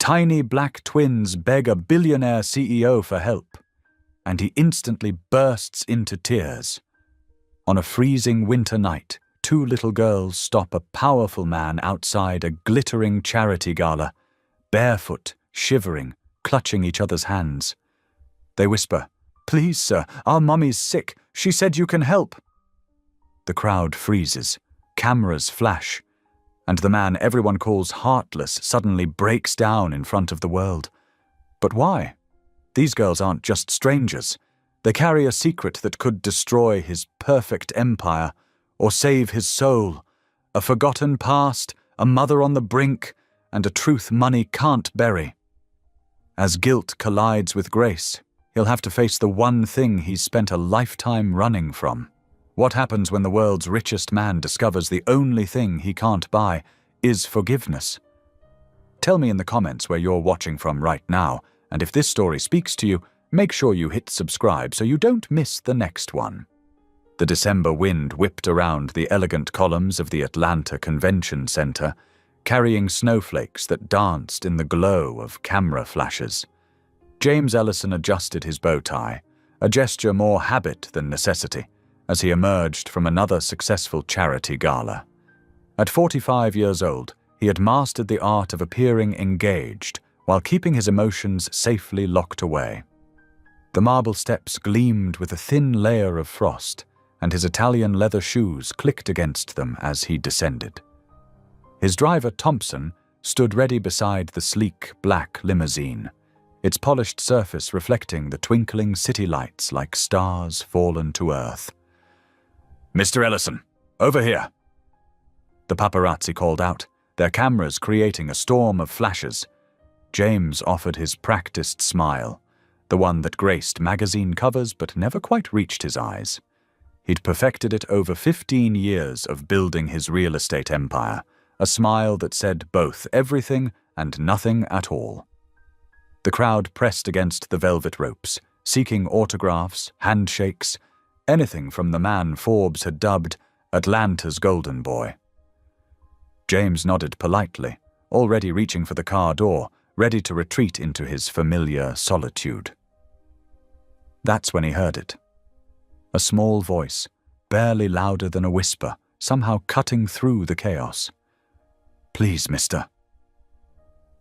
Tiny black twins beg a billionaire CEO for help, and he instantly bursts into tears. On a freezing winter night, two little girls stop a powerful man outside a glittering charity gala, barefoot, shivering, clutching each other's hands. They whisper, "Please, sir, our mummy's sick. She said you can help." The crowd freezes, cameras flash, and the man everyone calls heartless suddenly breaks down in front of the world. But why? These girls aren't just strangers. They carry a secret that could destroy his perfect empire or save his soul, a forgotten past, a mother on the brink, and a truth money can't bury. As guilt collides with grace, he'll have to face the one thing he's spent a lifetime running from. What happens when the world's richest man discovers the only thing he can't buy is forgiveness? Tell me in the comments where you're watching from right now, and if this story speaks to you, make sure you hit subscribe so you don't miss the next one. The December wind whipped around the elegant columns of the Atlanta Convention Center, carrying snowflakes that danced in the glow of camera flashes. James Ellison adjusted his bow tie, a gesture more habit than necessity, as he emerged from another successful charity gala. At 45 years old, he had mastered the art of appearing engaged while keeping his emotions safely locked away. The marble steps gleamed with a thin layer of frost, and his Italian leather shoes clicked against them as he descended. His driver, Thompson, stood ready beside the sleek black limousine, its polished surface reflecting the twinkling city lights like stars fallen to earth. "Mr. Ellison, over here!" The paparazzi called out, their cameras creating a storm of flashes. James offered his practiced smile, the one that graced magazine covers but never quite reached his eyes. He'd perfected it over 15 years of building his real estate empire, a smile that said both everything and nothing at all. The crowd pressed against the velvet ropes, seeking autographs, handshakes, anything from the man Forbes had dubbed Atlanta's golden boy. James nodded politely, already reaching for the car door, ready to retreat into his familiar solitude. That's when he heard it. A small voice, barely louder than a whisper, somehow cutting through the chaos. "Please, mister."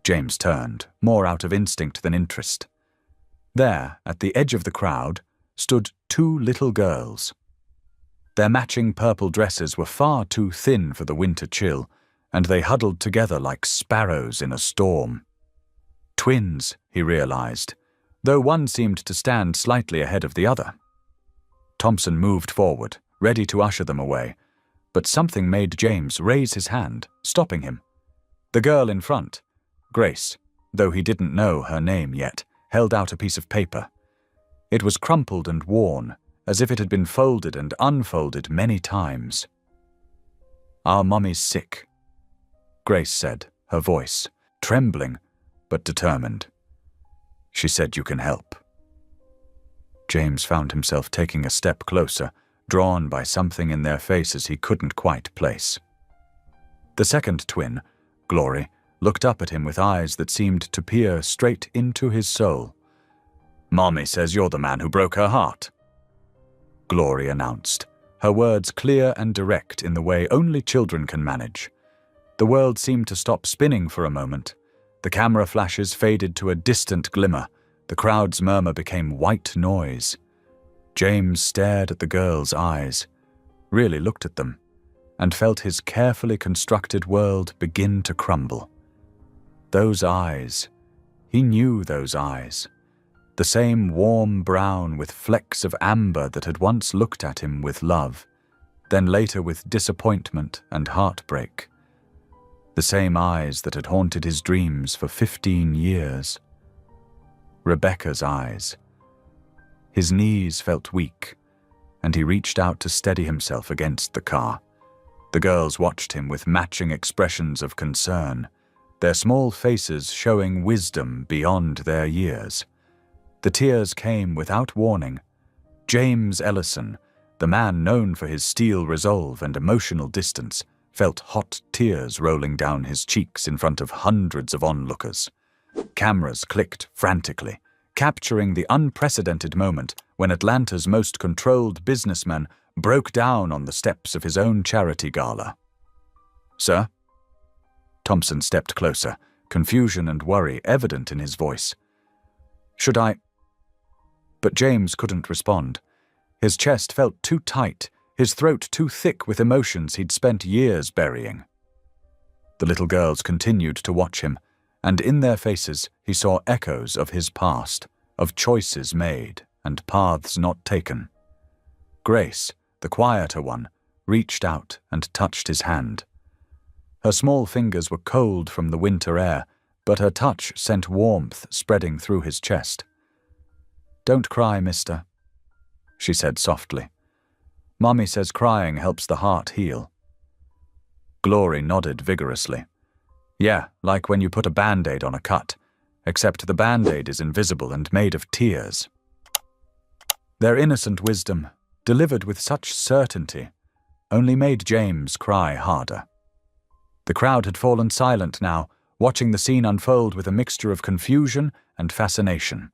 James turned, more out of instinct than interest. There, at the edge of the crowd, stood two little girls. Their matching purple dresses were far too thin for the winter chill, and they huddled together like sparrows in a storm. Twins, he realized, though one seemed to stand slightly ahead of the other. Thompson moved forward, ready to usher them away, but something made James raise his hand, stopping him. The girl in front, Grace, though he didn't know her name yet, held out a piece of paper. It was crumpled and worn, as if it had been folded and unfolded many times. "Our mummy's sick," Grace said, her voice trembling but determined. "She said you can help." James found himself taking a step closer, drawn by something in their faces he couldn't quite place. The second twin, Glory, looked up at him with eyes that seemed to peer straight into his soul. "Mommy says you're the man who broke her heart," Glory announced, her words clear and direct in the way only children can manage. The world seemed to stop spinning for a moment. The camera flashes faded to a distant glimmer. The crowd's murmur became white noise. James stared at the girl's eyes, really looked at them, and felt his carefully constructed world begin to crumble. Those eyes, he knew those eyes. The same warm brown with flecks of amber that had once looked at him with love, then later with disappointment and heartbreak. The same eyes that had haunted his dreams for 15 years. Rebecca's eyes. His knees felt weak, and he reached out to steady himself against the car. The girls watched him with matching expressions of concern, their small faces showing wisdom beyond their years. The tears came without warning. James Ellison, the man known for his steel resolve and emotional distance, felt hot tears rolling down his cheeks in front of hundreds of onlookers. Cameras clicked frantically, capturing the unprecedented moment when Atlanta's most controlled businessman broke down on the steps of his own charity gala. "Sir?" Thompson stepped closer, confusion and worry evident in his voice. "Should I—" But James couldn't respond. His chest felt too tight, his throat too thick with emotions he'd spent years burying. The little girls continued to watch him, and in their faces he saw echoes of his past, of choices made and paths not taken. Grace, the quieter one, reached out and touched his hand. Her small fingers were cold from the winter air, but her touch sent warmth spreading through his chest. "Don't cry, mister," she said softly. "Mommy says crying helps the heart heal." Glory nodded vigorously. "Yeah, like when you put a Band-Aid on a cut, except the Band-Aid is invisible and made of tears." Their innocent wisdom, delivered with such certainty, only made James cry harder. The crowd had fallen silent now, watching the scene unfold with a mixture of confusion and fascination.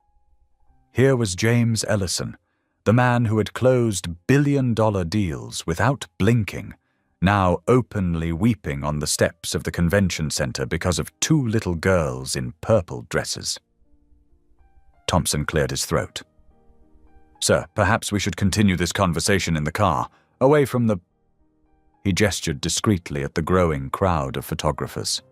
Here was James Ellison, the man who had closed billion-dollar deals without blinking, now openly weeping on the steps of the convention center because of two little girls in purple dresses. Thompson cleared his throat. "Sir, perhaps we should continue this conversation in the car, away from the—" He gestured discreetly at the growing crowd of photographers.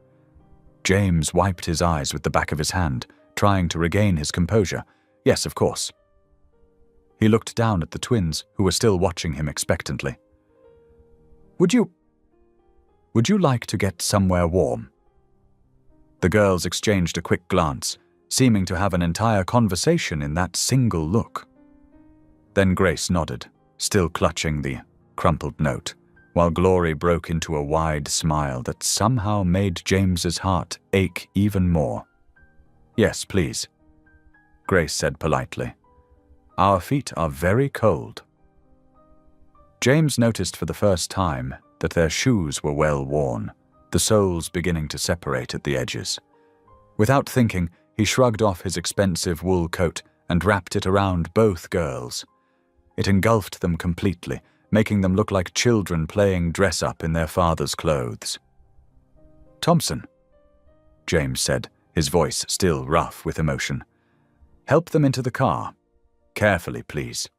James wiped his eyes with the back of his hand, trying to regain his composure. Yes, of course. He looked down at the twins, who were still watching him expectantly. Would you like to get somewhere warm?" The girls exchanged a quick glance, seeming to have an entire conversation in that single look. Then Grace nodded, still clutching the crumpled note, while Glory broke into a wide smile that somehow made James's heart ache even more. "Yes, please," Grace said politely. "Our feet are very cold." James noticed for the first time that their shoes were well worn, the soles beginning to separate at the edges. Without thinking, he shrugged off his expensive wool coat and wrapped it around both girls. It engulfed them completely, making them look like children playing dress-up in their father's clothes. "Thompson," James said, his voice still rough with emotion. "Help them into the car. Carefully, please."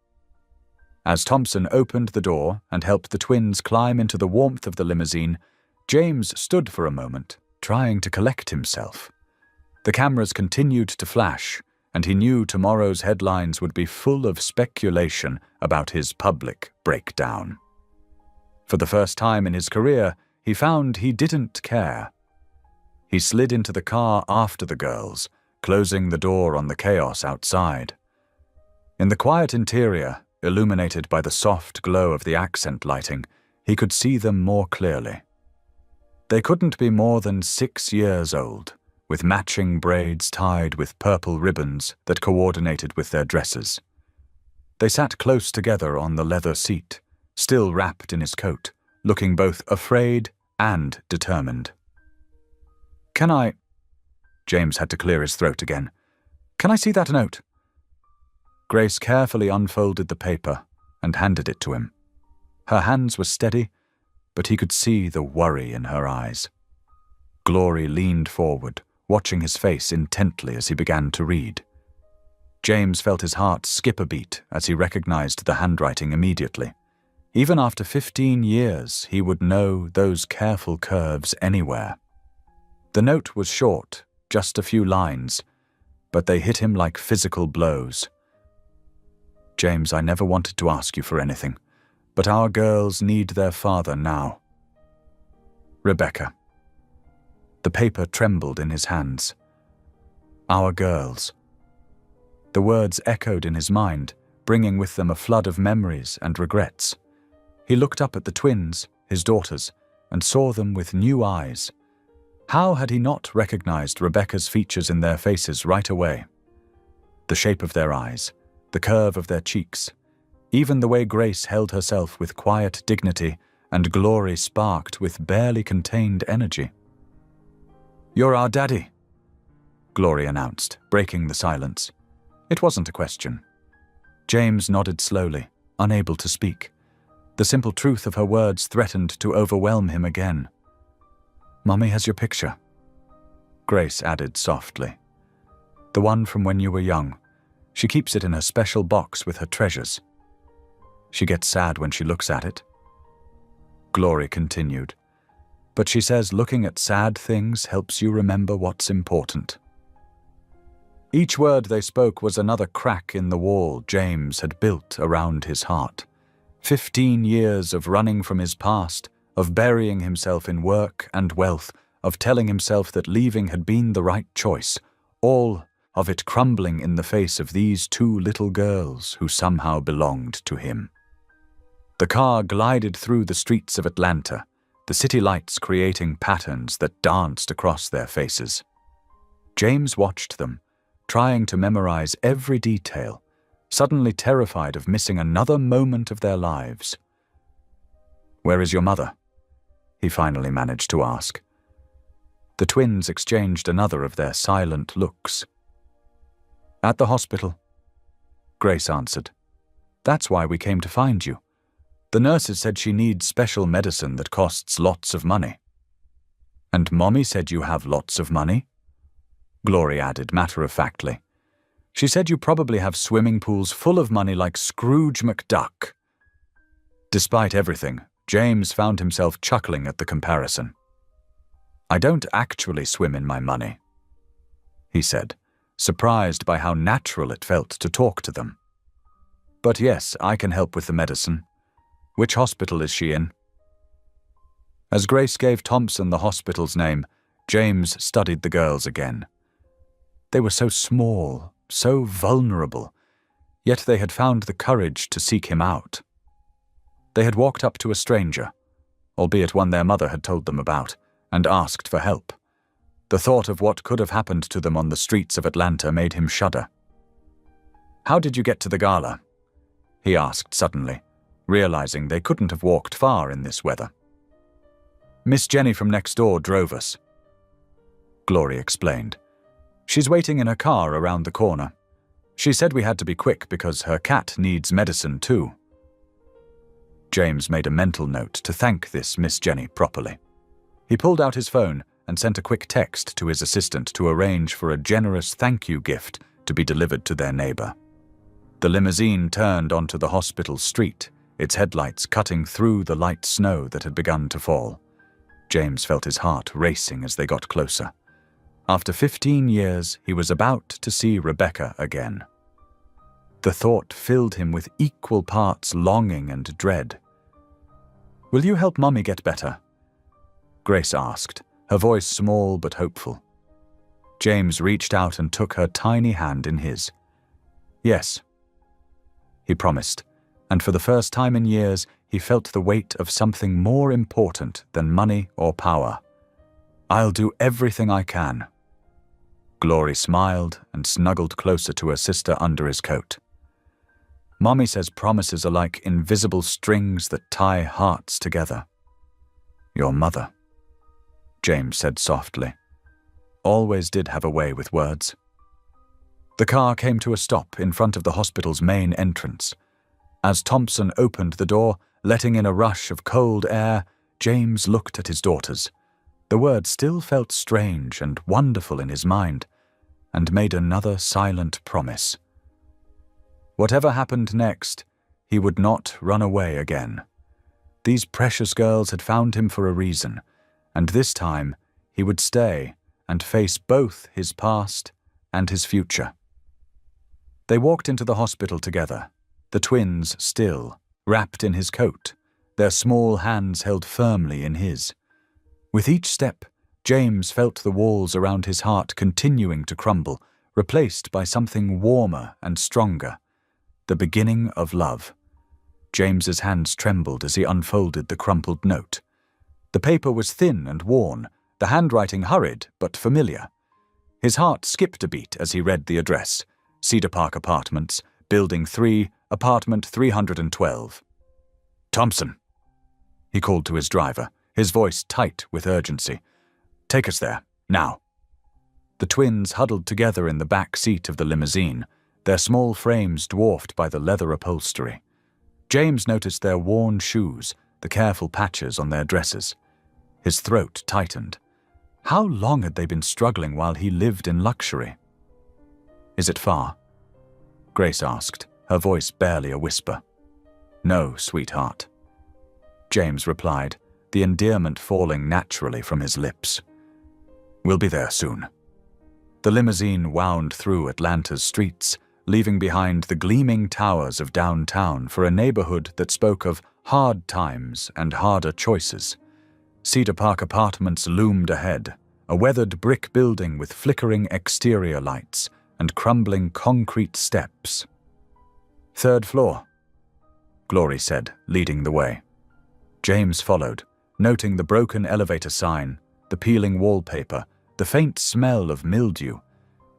As Thompson opened the door and helped the twins climb into the warmth of the limousine, James stood for a moment, trying to collect himself. The cameras continued to flash, and he knew tomorrow's headlines would be full of speculation about his public breakdown. For the first time in his career, he found he didn't care. He slid into the car after the girls, closing the door on the chaos outside. In the quiet interior, illuminated by the soft glow of the accent lighting, he could see them more clearly. They couldn't be more than 6 years old, with matching braids tied with purple ribbons that coordinated with their dresses. They sat close together on the leather seat, still wrapped in his coat, looking both afraid and determined. "Can I—" James had to clear his throat again. "Can I see that note?" Grace carefully unfolded the paper and handed it to him. Her hands were steady, but he could see the worry in her eyes. Glory leaned forward, watching his face intently as he began to read. James felt his heart skip a beat as he recognized the handwriting immediately. Even after 15 years, he would know those careful curves anywhere. The note was short, just a few lines, but they hit him like physical blows. "James, I never wanted to ask you for anything, but our girls need their father now. Rebecca." The paper trembled in his hands. "Our girls." The words echoed in his mind, bringing with them a flood of memories and regrets. He looked up at the twins, his daughters, and saw them with new eyes. How had he not recognized Rebecca's features in their faces right away? The shape of their eyes, the curve of their cheeks, even the way Grace held herself with quiet dignity and Glory sparked with barely contained energy. "You're our daddy," Glory announced, breaking the silence. It wasn't a question. James nodded slowly, unable to speak. The simple truth of her words threatened to overwhelm him again. "Mummy has your picture," Grace added softly. "The one from when you were young. She keeps it in her special box with her treasures. She gets sad when she looks at it." Glory continued. "But she says looking at sad things helps you remember what's important." Each word they spoke was another crack in the wall James had built around his heart. 15 years of running from his past, of burying himself in work and wealth, of telling himself that leaving had been the right choice, all of it crumbling in the face of these two little girls who somehow belonged to him. The car glided through the streets of Atlanta, the city lights creating patterns that danced across their faces. James watched them, trying to memorize every detail, suddenly terrified of missing another moment of their lives. "Where is your mother?" he finally managed to ask. The twins exchanged another of their silent looks. "At the hospital," Grace answered. "That's why we came to find you. The nurses said she needs special medicine that costs lots of money." "And Mommy said you have lots of money?" Glory added matter-of-factly. "She said you probably have swimming pools full of money like Scrooge McDuck." Despite everything, James found himself chuckling at the comparison. "I don't actually swim in my money," he said, surprised by how natural it felt to talk to them. "But yes, I can help with the medicine. Which hospital is she in?" As Grace gave Thompson the hospital's name, James studied the girls again. They were so small, so vulnerable, yet they had found the courage to seek him out. They had walked up to a stranger, albeit one their mother had told them about, and asked for help. The thought of what could have happened to them on the streets of Atlanta made him shudder. "How did you get to the gala?" he asked suddenly, realizing they couldn't have walked far in this weather. "Miss Jenny from next door drove us," Glory explained. "She's waiting in her car around the corner. She said we had to be quick because her cat needs medicine too." James made a mental note to thank this Miss Jenny properly. He pulled out his phone and sent a quick text to his assistant to arrange for a generous thank you gift to be delivered to their neighbor. The limousine turned onto the hospital street, its headlights cutting through the light snow that had begun to fall. James felt his heart racing as they got closer. After 15 years, he was about to see Rebecca again. The thought filled him with equal parts longing and dread. "Will you help Mummy get better?" Grace asked, her voice small but hopeful. James reached out and took her tiny hand in his. "Yes," he promised, and for the first time in years, he felt the weight of something more important than money or power. "I'll do everything I can." Glory smiled and snuggled closer to her sister under his coat. "Mommy says promises are like invisible strings that tie hearts together." "Your mother," James said softly, always did have a way with words. The car came to a stop in front of the hospital's main entrance. As Thompson opened the door, letting in a rush of cold air, James looked at his daughters. The word still felt strange and wonderful in his mind, and made another silent promise. Whatever happened next, he would not run away again. These precious girls had found him for a reason, and this time he would stay and face both his past and his future. They walked into the hospital together, the twins still, wrapped in his coat, their small hands held firmly in his. With each step, James felt the walls around his heart continuing to crumble, replaced by something warmer and stronger, the beginning of love. James's hands trembled as he unfolded the crumpled note. The paper was thin and worn, the handwriting hurried but familiar. His heart skipped a beat as he read the address: Cedar Park Apartments, Building 3, Apartment 312. "Thompson," he called to his driver, his voice tight with urgency. "Take us there, now." The The twins huddled together in the back seat of the limousine, their small frames dwarfed by the leather upholstery. James noticed their worn shoes, the careful patches on their dresses. His throat tightened. How long had they been struggling while he lived in luxury? "Is it far?" Grace asked, her voice barely a whisper. "No, sweetheart." James replied, the endearment falling naturally from his lips. "We'll be there soon." The limousine wound through Atlanta's streets, leaving behind the gleaming towers of downtown for a neighborhood that spoke of hard times and harder choices. Cedar Park Apartments loomed ahead, a weathered brick building with flickering exterior lights and crumbling concrete steps. "Third floor," Glory said, leading the way. James followed, noting the broken elevator sign, the peeling wallpaper, the faint smell of mildew.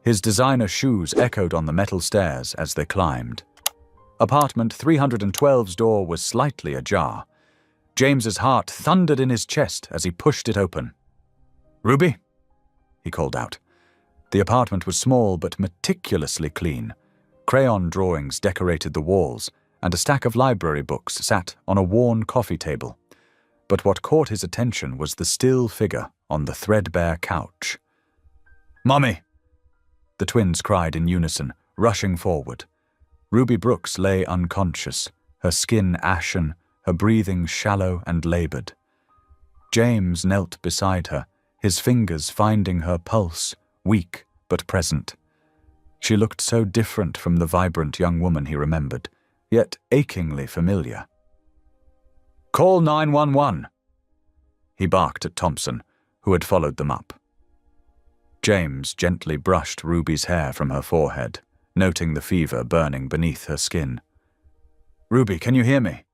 His designer shoes echoed on the metal stairs as they climbed. Apartment 312's door was slightly ajar. James's heart thundered in his chest as he pushed it open. "Ruby?" he called out. The apartment was small but meticulously clean. Crayon drawings decorated the walls, and a stack of library books sat on a worn coffee table. But what caught his attention was the still figure on the threadbare couch. "Mommy!" the twins cried in unison, rushing forward. Ruby Brooks lay unconscious, her skin ashen, her breathing shallow and labored. James knelt beside her, his fingers finding her pulse, weak but present. She looked so different from the vibrant young woman he remembered, yet achingly familiar. "Call 911!" he barked at Thompson, who had followed them up. James gently brushed Ruby's hair from her forehead, noting the fever burning beneath her skin. "Ruby, can you hear me?"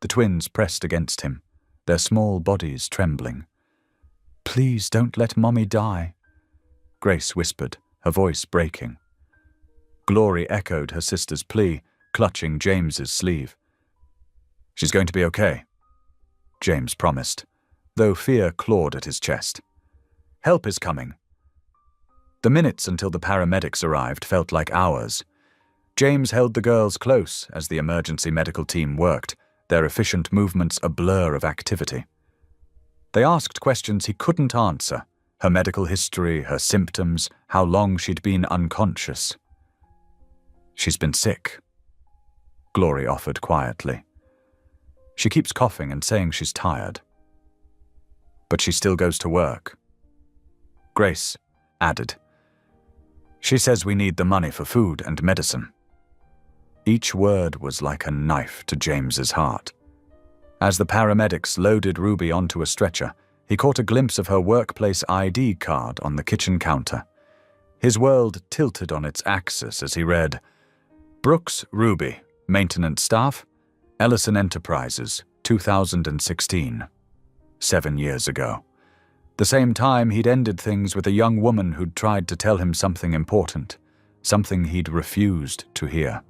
The twins pressed against him, their small bodies trembling. "Please don't let Mommy die," Grace whispered, her voice breaking. Glory echoed her sister's plea, clutching James's sleeve. "She's going to be okay," James promised, though fear clawed at his chest. "Help is coming." The minutes until the paramedics arrived felt like hours. James held the girls close as the emergency medical team worked, their efficient movements a blur of activity. They asked questions he couldn't answer, her medical history, her symptoms, how long she'd been unconscious. "She's been sick," Glory offered quietly. "She keeps coughing and saying she's tired. But she still goes to work." Grace added, "She says we need the money for food and medicine." Each word was like a knife to James's heart. As the paramedics loaded Ruby onto a stretcher, he caught a glimpse of her workplace ID card on the kitchen counter. His world tilted on its axis as he read, "Brooks Ruby, maintenance staff, Ellison Enterprises, 2016. 7 years ago. The same time he'd ended things with a young woman who'd tried to tell him something important, something he'd refused to hear.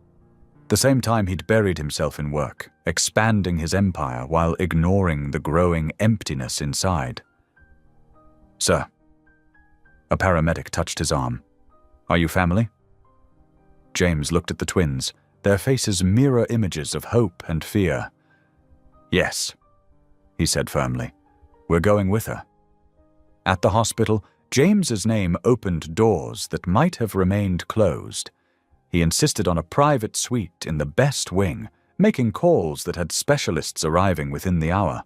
The same time he'd buried himself in work, expanding his empire while ignoring the growing emptiness inside. "Sir." A paramedic touched his arm. "Are you family?" James looked at the twins, their faces mirror images of hope and fear. "Yes," he said firmly. "We're going with her." At the hospital, James's name opened doors that might have remained closed. He insisted on a private suite in the best wing, making calls that had specialists arriving within the hour.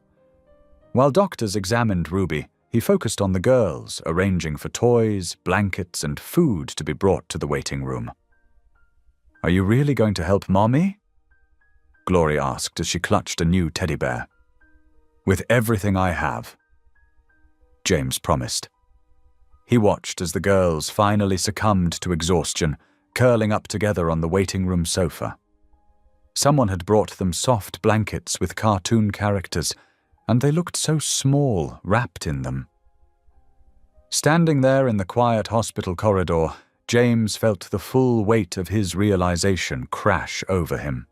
While doctors examined Ruby, he focused on the girls, arranging for toys, blankets, and food to be brought to the waiting room. "Are you really going to help Mommy?" Glory asked as she clutched a new teddy bear. "With everything I have," James promised. He watched as the girls finally succumbed to exhaustion, curling up together on the waiting room sofa. Someone had brought them soft blankets with cartoon characters, and they looked so small, wrapped in them. Standing there in the quiet hospital corridor, James felt the full weight of his realization crash over him.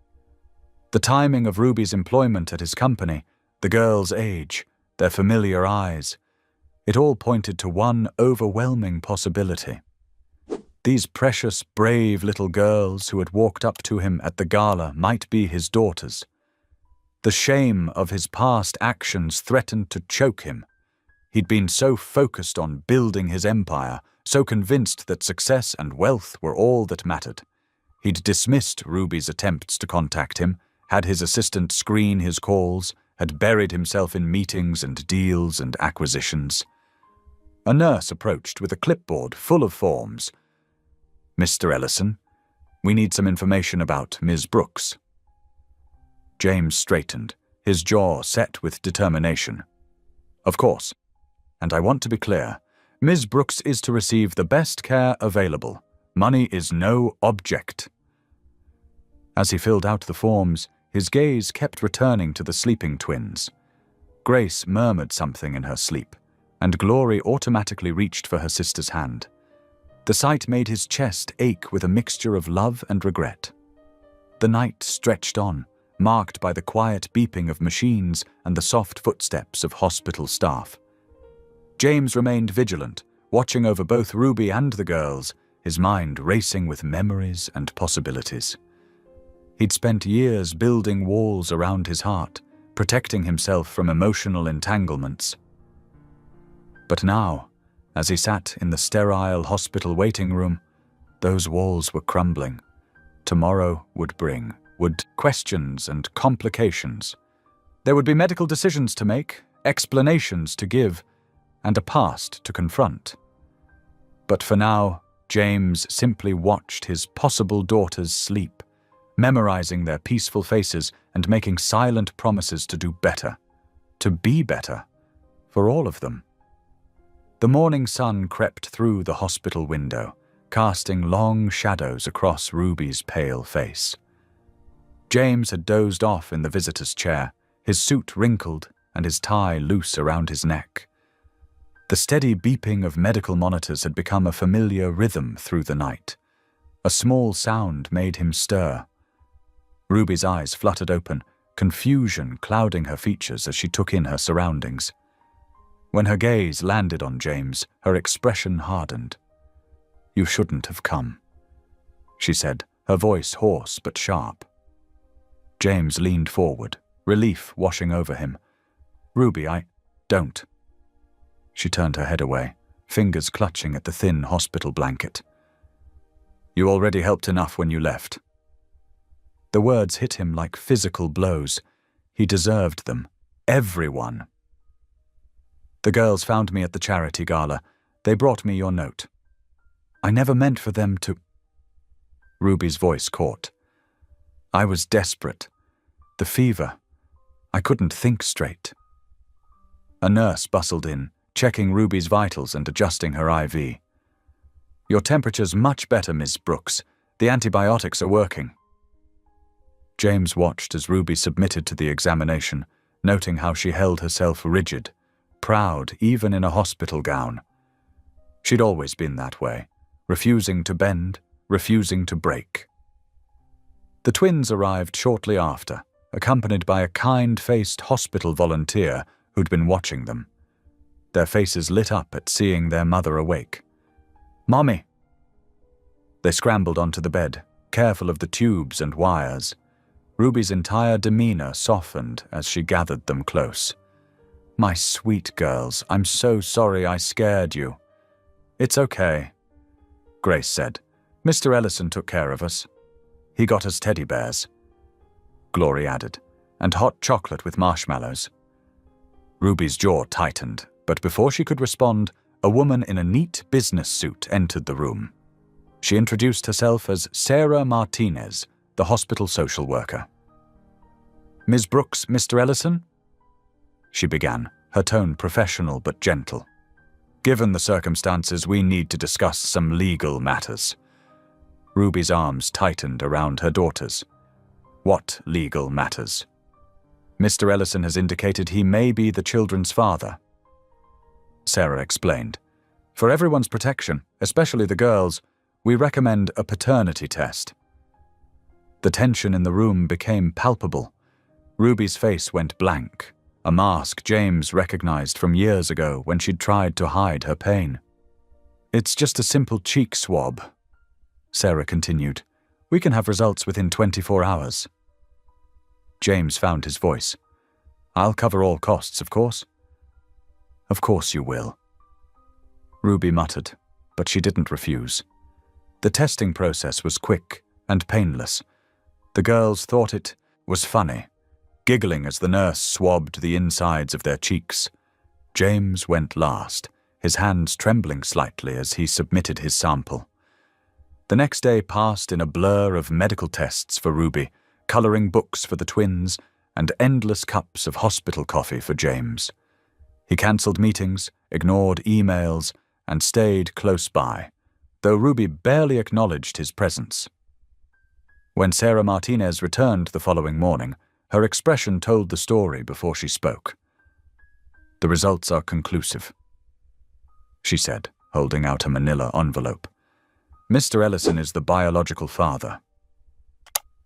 The timing of Ruby's employment at his company, the girls' age, their familiar eyes. It all pointed to one overwhelming possibility. These precious, brave little girls who had walked up to him at the gala might be his daughters. The shame of his past actions threatened to choke him. He'd been so focused on building his empire, so convinced that success and wealth were all that mattered. He'd dismissed Ruby's attempts to contact him, had his assistant screen his calls, had buried himself in meetings and deals and acquisitions. A nurse approached with a clipboard full of forms. "Mr. Ellison, we need some information about Ms. Brooks." James straightened, his jaw set with determination. "Of course. And I want to be clear. Ms. Brooks is to receive the best care available. Money is no object." As he filled out the forms, his gaze kept returning to the sleeping twins. Grace murmured something in her sleep, and Glory automatically reached for her sister's hand. The sight made his chest ache with a mixture of love and regret. The night stretched on, marked by the quiet beeping of machines and the soft footsteps of hospital staff. James remained vigilant, watching over both Ruby and the girls, his mind racing with memories and possibilities. He'd spent years building walls around his heart, protecting himself from emotional entanglements. But now, as he sat in the sterile hospital waiting room, those walls were crumbling. Tomorrow would bring questions and complications. There would be medical decisions to make, explanations to give, and a past to confront. But for now, James simply watched his possible daughters sleep, memorizing their peaceful faces and making silent promises to do better, to be better, for all of them. The morning sun crept through the hospital window, casting long shadows across Ruby's pale face. James had dozed off in the visitor's chair, his suit wrinkled and his tie loose around his neck. The steady beeping of medical monitors had become a familiar rhythm through the night. A small sound made him stir. Ruby's eyes fluttered open, confusion clouding her features as she took in her surroundings. When her gaze landed on James, her expression hardened. "You shouldn't have come," she said, her voice hoarse but sharp. James leaned forward, relief washing over him. "Ruby, don't." She turned her head away, fingers clutching at the thin hospital blanket. "You already helped enough when you left." The words hit him like physical blows. He deserved them. Everyone. "The girls found me at the charity gala. They brought me your note. I never meant for them to—" Ruby's voice caught. "I was desperate. The fever. I couldn't think straight." A nurse bustled in, checking Ruby's vitals and adjusting her IV. "Your temperature's much better, Miss Brooks. The antibiotics are working." James watched as Ruby submitted to the examination, noting how she held herself rigid, proud even in a hospital gown. She'd always been that way, refusing to bend, refusing to break. The twins arrived shortly after, accompanied by a kind-faced hospital volunteer who'd been watching them. Their faces lit up at seeing their mother awake. "Mommy!" They scrambled onto the bed, careful of the tubes and wires. Ruby's entire demeanor softened as she gathered them close. "My sweet girls, I'm so sorry I scared you." "It's okay," Grace said. "Mr. Ellison took care of us. He got us teddy bears," Glory added, "and hot chocolate with marshmallows." Ruby's jaw tightened, but before she could respond, a woman in a neat business suit entered the room. She introduced herself as Sarah Martinez, the hospital social worker. "Ms. Brooks, Mr. Ellison?" she began, her tone professional but gentle. "Given the circumstances, we need to discuss some legal matters." Ruby's arms tightened around her daughters. "What legal matters?" "Mr. Ellison has indicated he may be the children's father," Sarah explained. "For everyone's protection, especially the girls, we recommend a paternity test." The tension in the room became palpable. Ruby's face went blank. a mask James recognized from years ago when she'd tried to hide her pain. "It's just a simple cheek swab," Sarah continued. "We can have results within 24 hours. James found his voice. "I'll cover all costs, of course." "Of course you will." Ruby muttered, but she didn't refuse. The testing process was quick and painless. The girls thought it was funny, giggling as the nurse swabbed the insides of their cheeks. James went last, his hands trembling slightly as he submitted his sample. The next day passed in a blur of medical tests for Ruby, coloring books for the twins, and endless cups of hospital coffee for James. He cancelled meetings, ignored emails, and stayed close by, though Ruby barely acknowledged his presence. When Sarah Martinez returned the following morning, her expression told the story before she spoke. "The results are conclusive," she said, holding out a manila envelope. "Mr. Ellison is the biological father."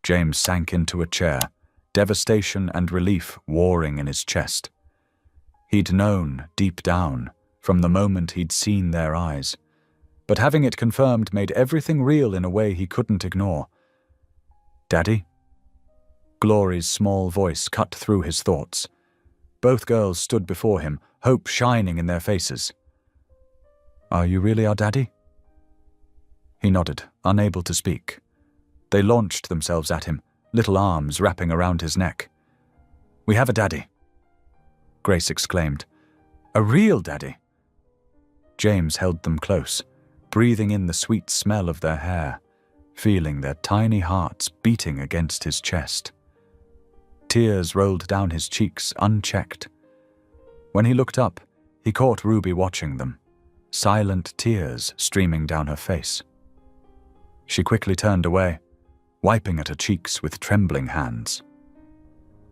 James sank into a chair, devastation and relief warring in his chest. He'd known, deep down, from the moment he'd seen their eyes, but having it confirmed made everything real in a way he couldn't ignore. "Daddy?" Glory's small voice cut through his thoughts. Both girls stood before him, hope shining in their faces. "Are you really our daddy?" He nodded, unable to speak. They launched themselves at him, little arms wrapping around his neck. "We have a daddy," Grace exclaimed. "A real daddy." James held them close, breathing in the sweet smell of their hair, feeling their tiny hearts beating against his chest. Tears rolled down his cheeks unchecked. When he looked up, he caught Ruby watching them, silent tears streaming down her face. She quickly turned away, wiping at her cheeks with trembling hands.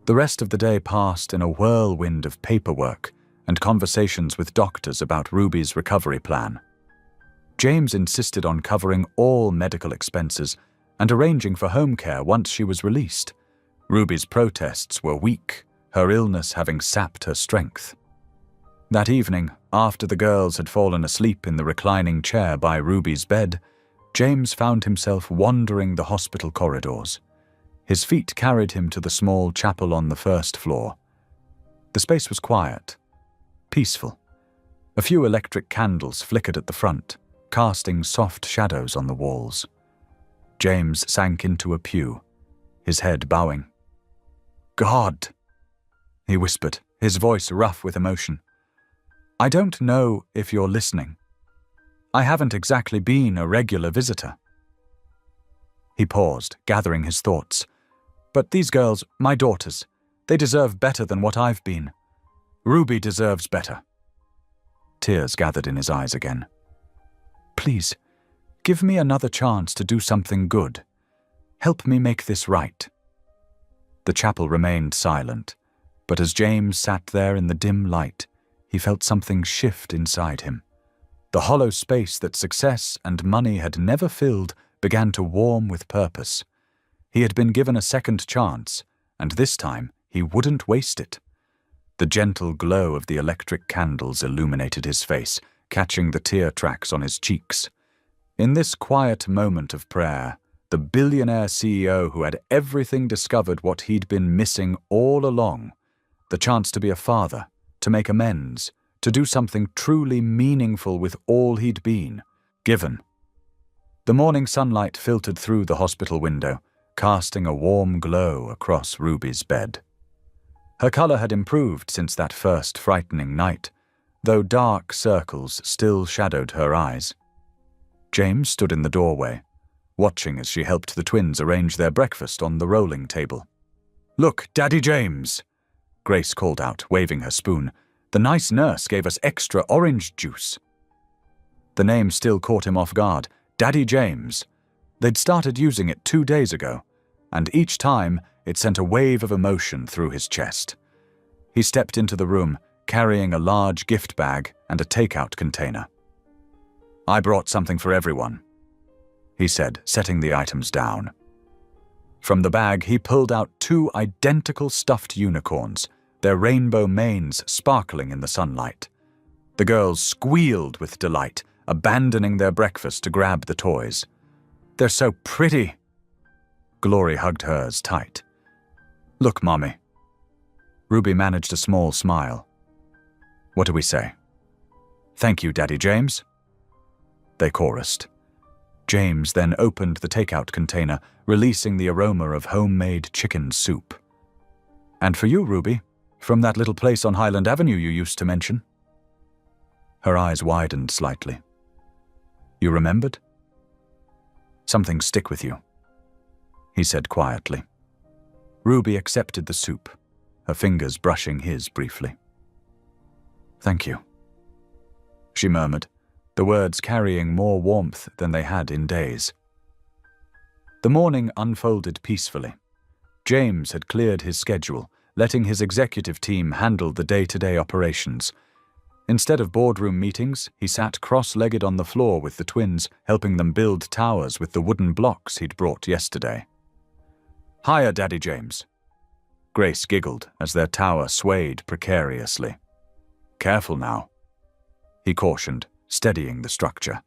The rest of the day passed in a whirlwind of paperwork and conversations with doctors about Ruby's recovery plan. James insisted on covering all medical expenses and arranging for home care once she was released. Ruby's protests were weak, her illness having sapped her strength. That evening, after the girls had fallen asleep in the reclining chair by Ruby's bed, James found himself wandering the hospital corridors. His feet carried him to the small chapel on the first floor. The space was quiet, peaceful. A few electric candles flickered at the front, casting soft shadows on the walls. James sank into a pew, his head bowing. "God," he whispered, his voice rough with emotion. "I don't know if you're listening. I haven't exactly been a regular visitor." He paused, gathering his thoughts. "But these girls, my daughters, they deserve better than what I've been. Ruby deserves better." Tears gathered in his eyes again. "Please, give me another chance to do something good. Help me make this right." The chapel remained silent, but as James sat there in the dim light, he felt something shift inside him. The hollow space that success and money had never filled began to warm with purpose. He had been given a second chance, and this time he wouldn't waste it. The gentle glow of the electric candles illuminated his face, catching the tear tracks on his cheeks. In this quiet moment of prayer, the billionaire CEO who had everything discovered what he'd been missing all along, the chance to be a father, to make amends, to do something truly meaningful with all he'd been given. The morning sunlight filtered through the hospital window, casting a warm glow across Ruby's bed. Her color had improved since that first frightening night, though dark circles still shadowed her eyes. James stood in the doorway, watching as she helped the twins arrange their breakfast on the rolling table. "Look, Daddy James," Grace called out, waving her spoon. "The nice nurse gave us extra orange juice." The name still caught him off guard. Daddy James. They'd started using it 2 days ago, and each time it sent a wave of emotion through his chest. He stepped into the room, carrying a large gift bag and a takeout container. "I brought something for everyone," he said, setting the items down. From the bag, he pulled out 2 identical stuffed unicorns, their rainbow manes sparkling in the sunlight. The girls squealed with delight, abandoning their breakfast to grab the toys. "They're so pretty." Glory hugged hers tight. "Look, Mommy." Ruby managed a small smile. "What do we say?" "Thank you, Daddy James." They chorused. James then opened the takeout container, releasing the aroma of homemade chicken soup. "And for you, Ruby, from that little place on Highland Avenue you used to mention." Her eyes widened slightly. "You remembered?" "Something stick with you," he said quietly. Ruby accepted the soup, her fingers brushing his briefly. "Thank you," she murmured, the words carrying more warmth than they had in days. The morning unfolded peacefully. James had cleared his schedule, letting his executive team handle the day-to-day operations. Instead of boardroom meetings, he sat cross-legged on the floor with the twins, helping them build towers with the wooden blocks he'd brought yesterday. "Hiya, Daddy James." Grace giggled as their tower swayed precariously. "Careful now," he cautioned, steadying the structure.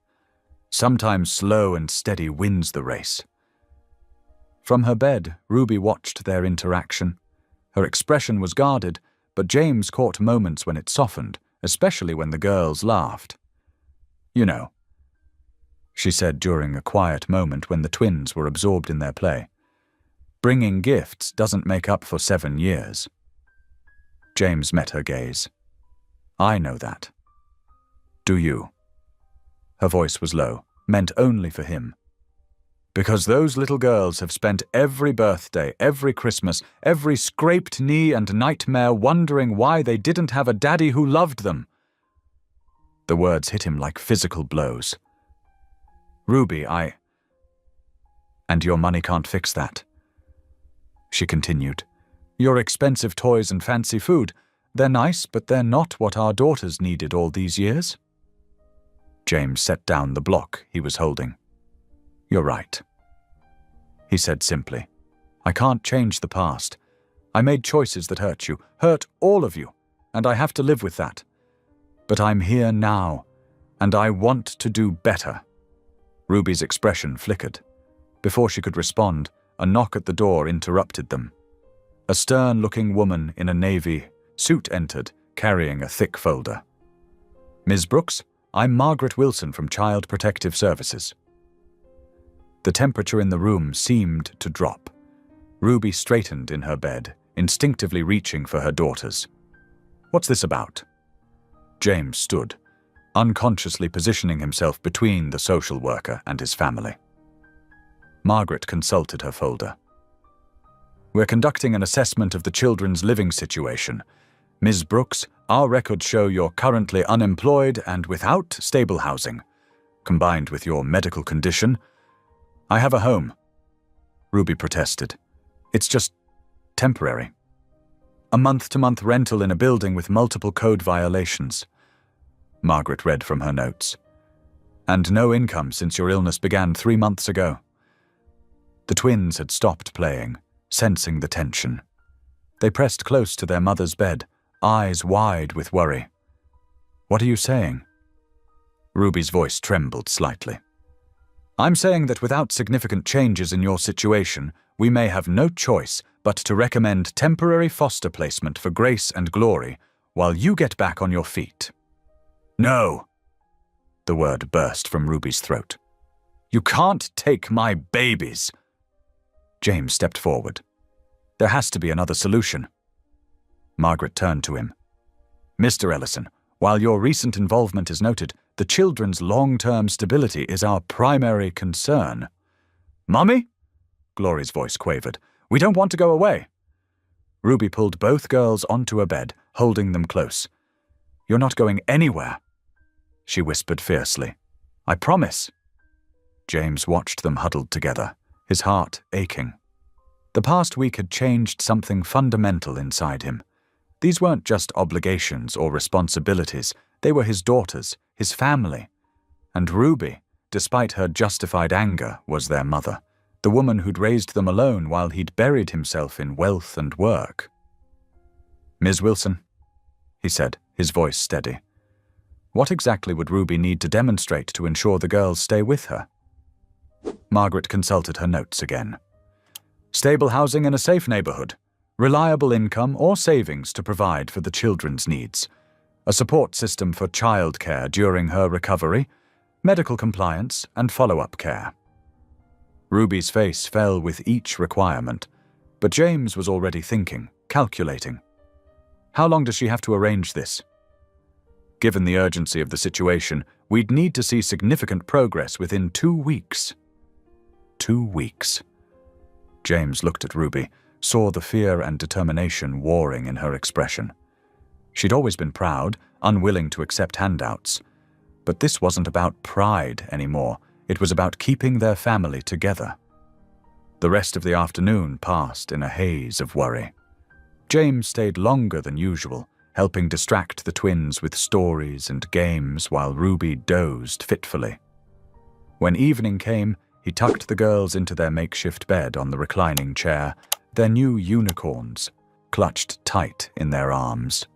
"Sometimes slow and steady wins the race." From her bed, Ruby watched their interaction. Her expression was guarded, but James caught moments when it softened, especially when the girls laughed. "You know," she said during a quiet moment when the twins were absorbed in their play, "bringing gifts doesn't make up for 7 years." James met her gaze. "I know that. Do you?" Her voice was low, meant only for him. "Because those little girls have spent every birthday, every Christmas, every scraped knee and nightmare wondering why they didn't have a daddy who loved them." The words hit him like physical blows. "Ruby, And your money can't fix that," she continued. "Your expensive toys and fancy food, they're nice, but they're not what our daughters needed all these years." James set down the block he was holding. "You're right," he said simply. "I can't change the past. I made choices that hurt you, hurt all of you, and I have to live with that. But I'm here now, and I want to do better." Ruby's expression flickered. Before she could respond, a knock at the door interrupted them. A stern-looking woman in a navy suit entered, carrying a thick folder. "Ms. Brooks, I'm Margaret Wilson from Child Protective Services." The temperature in the room seemed to drop. Ruby straightened in her bed, instinctively reaching for her daughters. "What's this about?" James stood, unconsciously positioning himself between the social worker and his family. Margaret consulted her folder. "We're conducting an assessment of the children's living situation. Ms. Brooks, our records show you're currently unemployed and without stable housing. Combined with your medical condition, I have a home." Ruby protested. "It's just temporary. A month-to-month rental in a building with multiple code violations." Margaret read from her notes. "And no income since your illness began 3 months ago." The twins had stopped playing, sensing the tension. They pressed close to their mother's bed, eyes wide with worry. "What are you saying?" Ruby's voice trembled slightly. "I'm saying that without significant changes in your situation, we may have no choice but to recommend temporary foster placement for Grace and Glory while you get back on your feet." "No!" The word burst from Ruby's throat. "You can't take my babies!" James stepped forward. "There has to be another solution." Margaret turned to him. "Mr. Ellison, while your recent involvement is noted, the children's long-term stability is our primary concern." "Mommy?" Glory's voice quavered. "We don't want to go away." Ruby pulled both girls onto a bed, holding them close. "You're not going anywhere," she whispered fiercely. "I promise." James watched them huddled together, his heart aching. The past week had changed something fundamental inside him. These weren't just obligations or responsibilities, they were his daughters, his family. And Ruby, despite her justified anger, was their mother, the woman who'd raised them alone while he'd buried himself in wealth and work. "Ms. Wilson," he said, his voice steady. What exactly would Ruby need to demonstrate to ensure the girls stay with her? Margaret consulted her notes again. Stable housing in a safe neighborhood, reliable income or savings to provide for the children's needs, a support system for childcare during her recovery, medical compliance, and follow-up care. Ruby's face fell with each requirement, but James was already thinking, calculating. How long does she have to arrange this? Given the urgency of the situation, we'd need to see significant progress within 2 weeks. 2 weeks. James looked at Ruby, saw the fear and determination warring in her expression. She'd always been proud, unwilling to accept handouts. But this wasn't about pride anymore. It was about keeping their family together. The rest of the afternoon passed in a haze of worry. James stayed longer than usual, helping distract the twins with stories and games while Ruby dozed fitfully. When evening came, he tucked the girls into their makeshift bed on the reclining chair, their new unicorns clutched tight in their arms.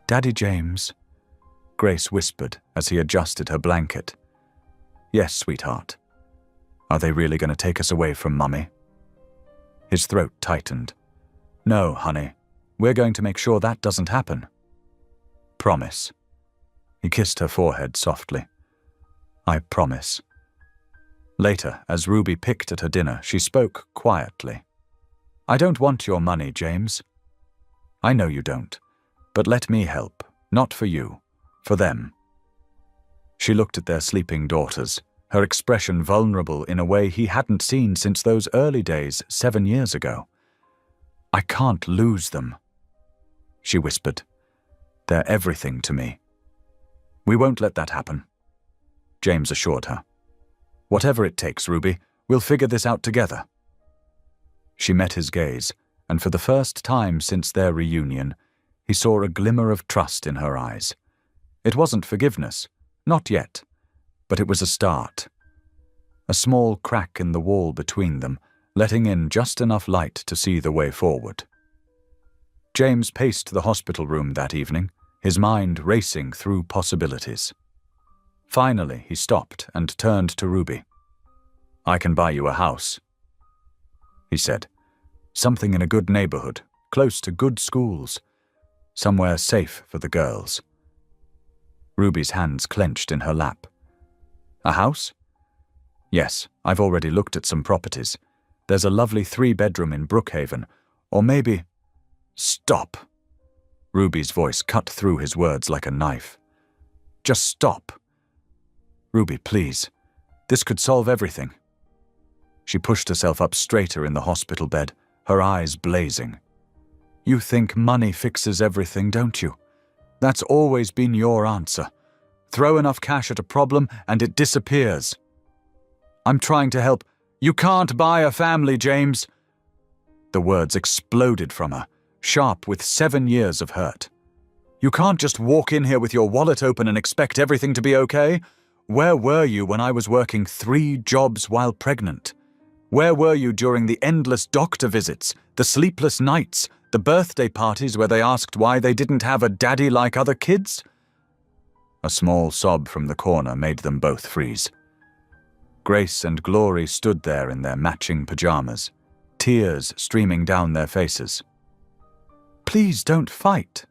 "Daddy James," Grace whispered as he adjusted her blanket. "Yes, sweetheart. Are they really going to take us away from Mummy?" His throat tightened. "No, honey. We're going to make sure that doesn't happen." "Promise." He kissed her forehead softly. "I promise." Later, as Ruby picked at her dinner, she spoke quietly. "I don't want your money, James. I know you don't, but let me help, not for you, for them." She looked at their sleeping daughters, her expression vulnerable in a way he hadn't seen since those early days 7 years ago. "I can't lose them," she whispered. "They're everything to me." "We won't let that happen," James assured her. "Whatever it takes, Ruby, we'll figure this out together." She met his gaze, and for the first time since their reunion, he saw a glimmer of trust in her eyes. It wasn't forgiveness, not yet, but it was a start. A small crack in the wall between them, letting in just enough light to see the way forward. James paced the hospital room that evening, his mind racing through possibilities. Finally, he stopped and turned to Ruby. "I can buy you a house," he said. "Something in a good neighborhood, close to good schools, somewhere safe for the girls." Ruby's hands clenched in her lap. "A house?" "Yes, I've already looked at some properties. There's a lovely 3-bedroom in Brookhaven, or maybe—" "Stop!" Ruby's voice cut through his words like a knife. "Just stop. Ruby, please. This could solve everything." She pushed herself up straighter in the hospital bed, her eyes blazing. "You think money fixes everything, don't you? That's always been your answer. Throw enough cash at a problem and it disappears. I'm trying to help. You can't buy a family, James." The words exploded from her, sharp with 7 years of hurt. "You can't just walk in here with your wallet open and expect everything to be okay. Where were you when I was working 3 jobs while pregnant? Where were you during the endless doctor visits, the sleepless nights, the birthday parties where they asked why they didn't have a daddy like other kids?" A small sob from the corner made them both freeze. Grace and Glory stood there in their matching pajamas, tears streaming down their faces. "Please don't fight,"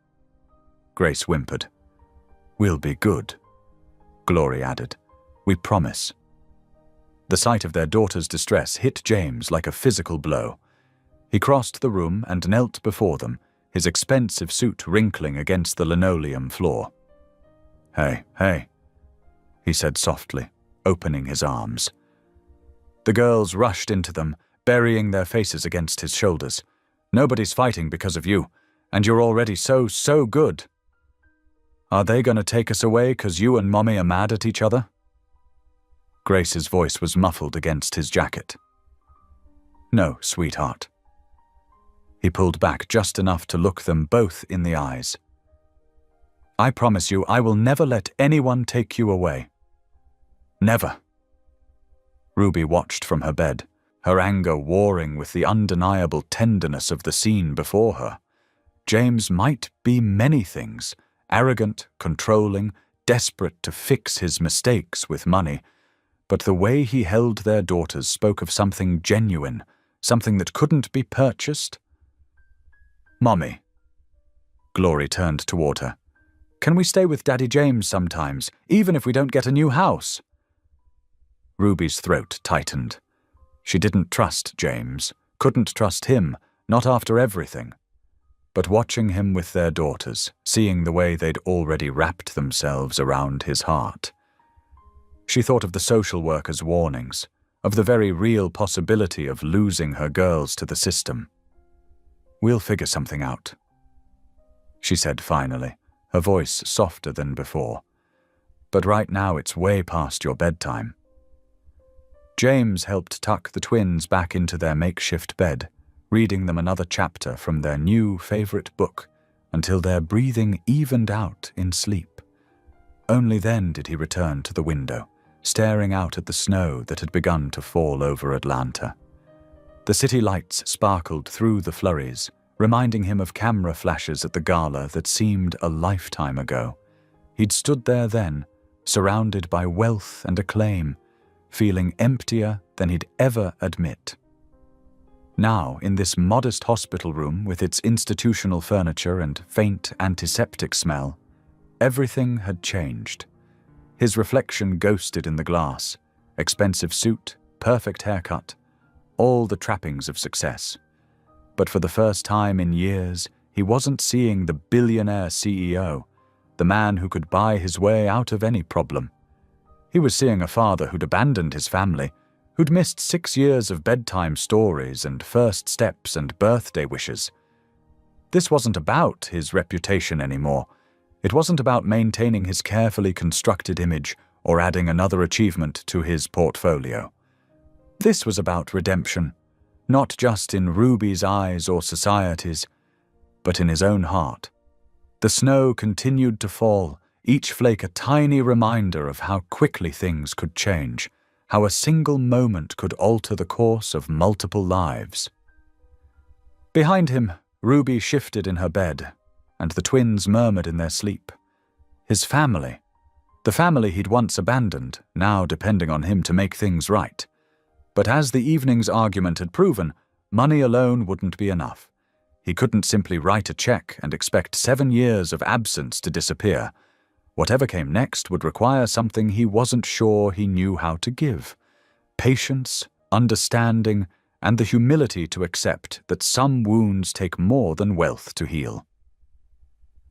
Grace whimpered. "We'll be good," Glory added. "We promise." The sight of their daughter's distress hit James like a physical blow. He crossed the room and knelt before them, his expensive suit wrinkling against the linoleum floor. Hey, he said softly, opening his arms. The girls rushed into them, burying their faces against his shoulders. "Nobody's fighting because of you, and you're already so good. Are they going to take us away because you and Mommy are mad at each other?" Grace's voice was muffled against his jacket. "No, sweetheart." He pulled back just enough to look them both in the eyes. "I promise you I will never let anyone take you away. Never." Ruby watched from her bed, her anger warring with the undeniable tenderness of the scene before her. James might be many things: arrogant, controlling, desperate to fix his mistakes with money. But the way he held their daughters spoke of something genuine, something that couldn't be purchased. "Mommy." Glory turned toward her. "Can we stay with Daddy James sometimes, even if we don't get a new house?" Ruby's throat tightened. She didn't trust James, couldn't trust him, not after everything. But watching him with their daughters, seeing the way they'd already wrapped themselves around his heart, she thought of the social worker's warnings, of the very real possibility of losing her girls to the system. "We'll figure something out," she said finally, her voice softer than before. "But right now it's way past your bedtime." James helped tuck the twins back into their makeshift bed, reading them another chapter from their new favorite book until their breathing evened out in sleep. Only then did he return to the window, staring out at the snow that had begun to fall over Atlanta. The city lights sparkled through the flurries, reminding him of camera flashes at the gala that seemed a lifetime ago. He'd stood there then, surrounded by wealth and acclaim, feeling emptier than he'd ever admit. Now, in this modest hospital room with its institutional furniture and faint antiseptic smell, everything had changed. His reflection ghosted in the glass, expensive suit, perfect haircut, all the trappings of success. But for the first time in years, he wasn't seeing the billionaire CEO, the man who could buy his way out of any problem. He was seeing a father who'd abandoned his family, who'd missed 6 years of bedtime stories and first steps and birthday wishes. This wasn't about his reputation anymore. It wasn't about maintaining his carefully constructed image or adding another achievement to his portfolio. This was about redemption, not just in Ruby's eyes or society's, but in his own heart. The snow continued to fall, each flake a tiny reminder of how quickly things could change, how a single moment could alter the course of multiple lives. Behind him, Ruby shifted in her bed, and the twins murmured in their sleep. His family, the family he'd once abandoned, now depending on him to make things right. But as the evening's argument had proven, money alone wouldn't be enough. He couldn't simply write a check and expect 7 years of absence to disappear. Whatever came next would require something he wasn't sure he knew how to give: patience, understanding, and the humility to accept that some wounds take more than wealth to heal.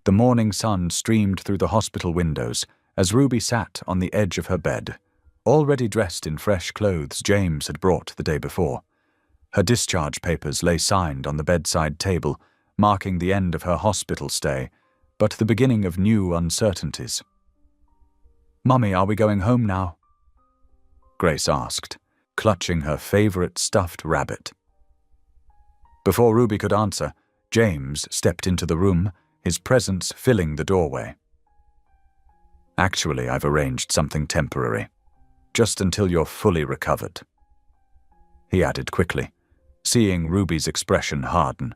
The morning sun streamed through the hospital windows as Ruby sat on the edge of her bed, already dressed in fresh clothes James had brought the day before. Her discharge papers lay signed on the bedside table, marking the end of her hospital stay, but the beginning of new uncertainties. "Mummy, are we going home now?" Grace asked, clutching her favorite stuffed rabbit. Before Ruby could answer, James stepped into the room, his presence filling the doorway. "Actually, I've arranged something temporary, just until you're fully recovered," he added quickly, seeing Ruby's expression harden.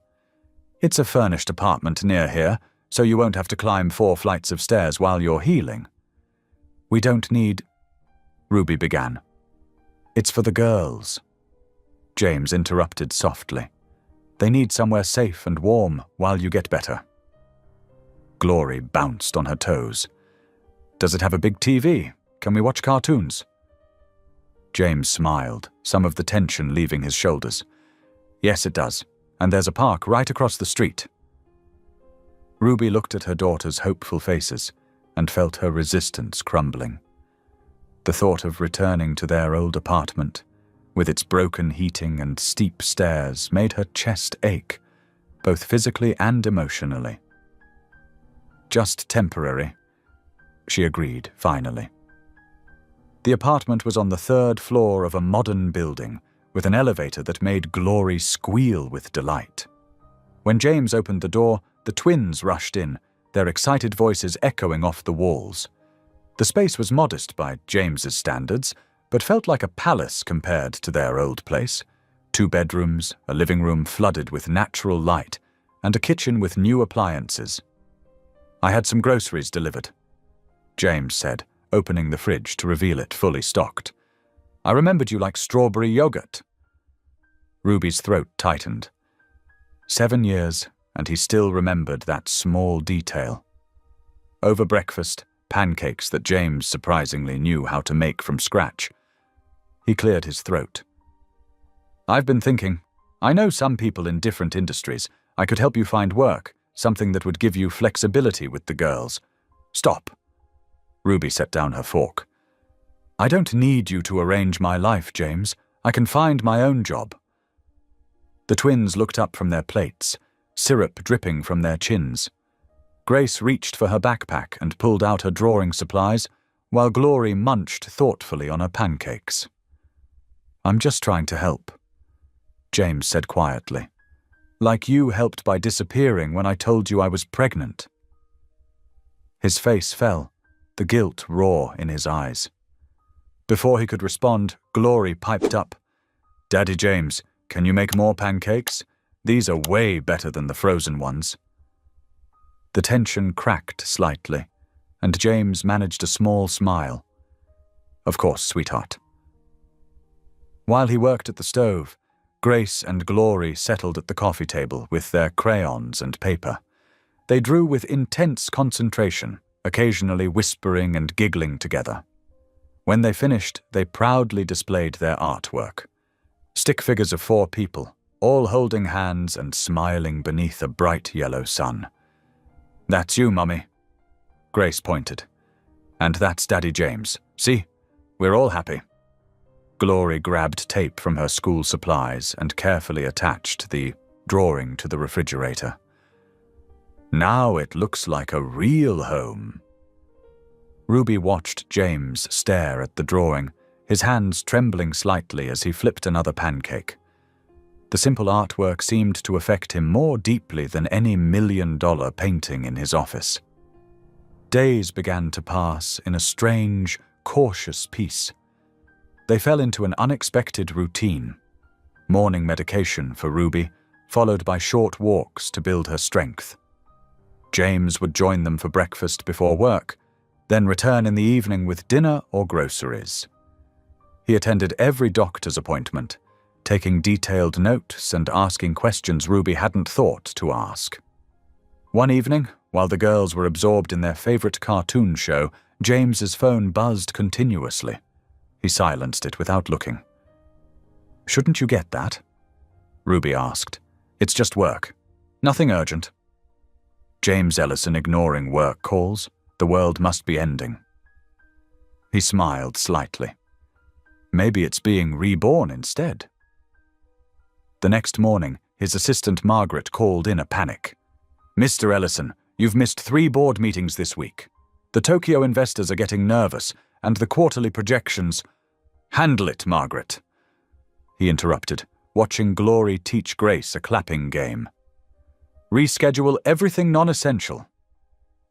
"It's a furnished apartment near here, so you won't have to climb 4 flights of stairs while you're healing." "We don't need—" Ruby began. "It's for the girls," James interrupted softly. "They need somewhere safe and warm while you get better." Glory bounced on her toes. "Does it have a big TV? Can we watch cartoons?" James smiled, some of the tension leaving his shoulders. "Yes, it does, and there's a park right across the street." Ruby looked at her daughter's hopeful faces and felt her resistance crumbling. The thought of returning to their old apartment, with its broken heating and steep stairs, made her chest ache, both physically and emotionally. "Just temporary," she agreed finally. The apartment was on the 3rd floor of a modern building, with an elevator that made Glory squeal with delight. When James opened the door, the twins rushed in, their excited voices echoing off the walls. The space was modest by James's standards, but felt like a palace compared to their old place. 2 bedrooms, a living room flooded with natural light, and a kitchen with new appliances. I had some groceries delivered, James said, opening the fridge to reveal it fully stocked. I remembered you like strawberry yogurt. Ruby's throat tightened. 7 years, and he still remembered that small detail. Over breakfast, pancakes that James surprisingly knew how to make from scratch. He cleared his throat. I've been thinking, I know some people in different industries. I could help you find work, something that would give you flexibility with the girls. Stop. Ruby set down her fork. I don't need you to arrange my life, James. I can find my own job. The twins looked up from their plates, syrup dripping from their chins. Grace reached for her backpack and pulled out her drawing supplies, while Glory munched thoughtfully on her pancakes. I'm just trying to help, James said quietly. Like you helped by disappearing when I told you I was pregnant. His face fell, the guilt raw in his eyes. Before he could respond, Glory piped up. Daddy James, can you make more pancakes? These are way better than the frozen ones. The tension cracked slightly, and James managed a small smile. Of course, sweetheart. While he worked at the stove, Grace and Glory settled at the coffee table with their crayons and paper. They drew with intense concentration, occasionally whispering and giggling together. When they finished, they proudly displayed their artwork. Stick figures of 4 people, all holding hands and smiling beneath a bright yellow sun. That's you, Mummy, Grace pointed. And that's Daddy James. See, we're all happy. Glory grabbed tape from her school supplies and carefully attached the drawing to the refrigerator. Now it looks like a real home. Ruby watched James stare at the drawing, his hands trembling slightly as he flipped another pancake. The simple artwork seemed to affect him more deeply than any $1,000,000 painting in his office. Days began to pass in a strange, cautious peace. They fell into an unexpected routine. Morning medication for Ruby, followed by short walks to build her strength. James would join them for breakfast before work, then return in the evening with dinner or groceries. He attended every doctor's appointment, taking detailed notes and asking questions Ruby hadn't thought to ask. One evening, while the girls were absorbed in their favorite cartoon show, James's phone buzzed continuously. He silenced it without looking. Shouldn't you get that? Ruby asked. It's just work. Nothing urgent. James Ellison ignoring work calls. The world must be ending. He smiled slightly. Maybe it's being reborn instead. The next morning, his assistant Margaret called in a panic. Mr. Ellison, you've missed 3 board meetings this week. The Tokyo investors are getting nervous, and the quarterly projections— Handle it, Margaret, he interrupted, watching Glory teach Grace a clapping game. Reschedule everything non-essential.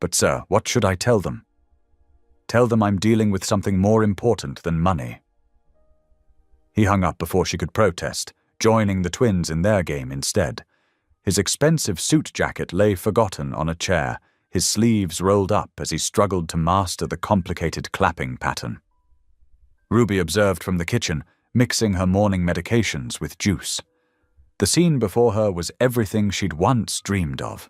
But sir, what should I tell them? Tell them I'm dealing with something more important than money. He hung up before she could protest, joining the twins in their game instead. His expensive suit jacket lay forgotten on a chair, his sleeves rolled up as he struggled to master the complicated clapping pattern. Ruby observed from the kitchen, mixing her morning medications with juice. The scene before her was everything she'd once dreamed of.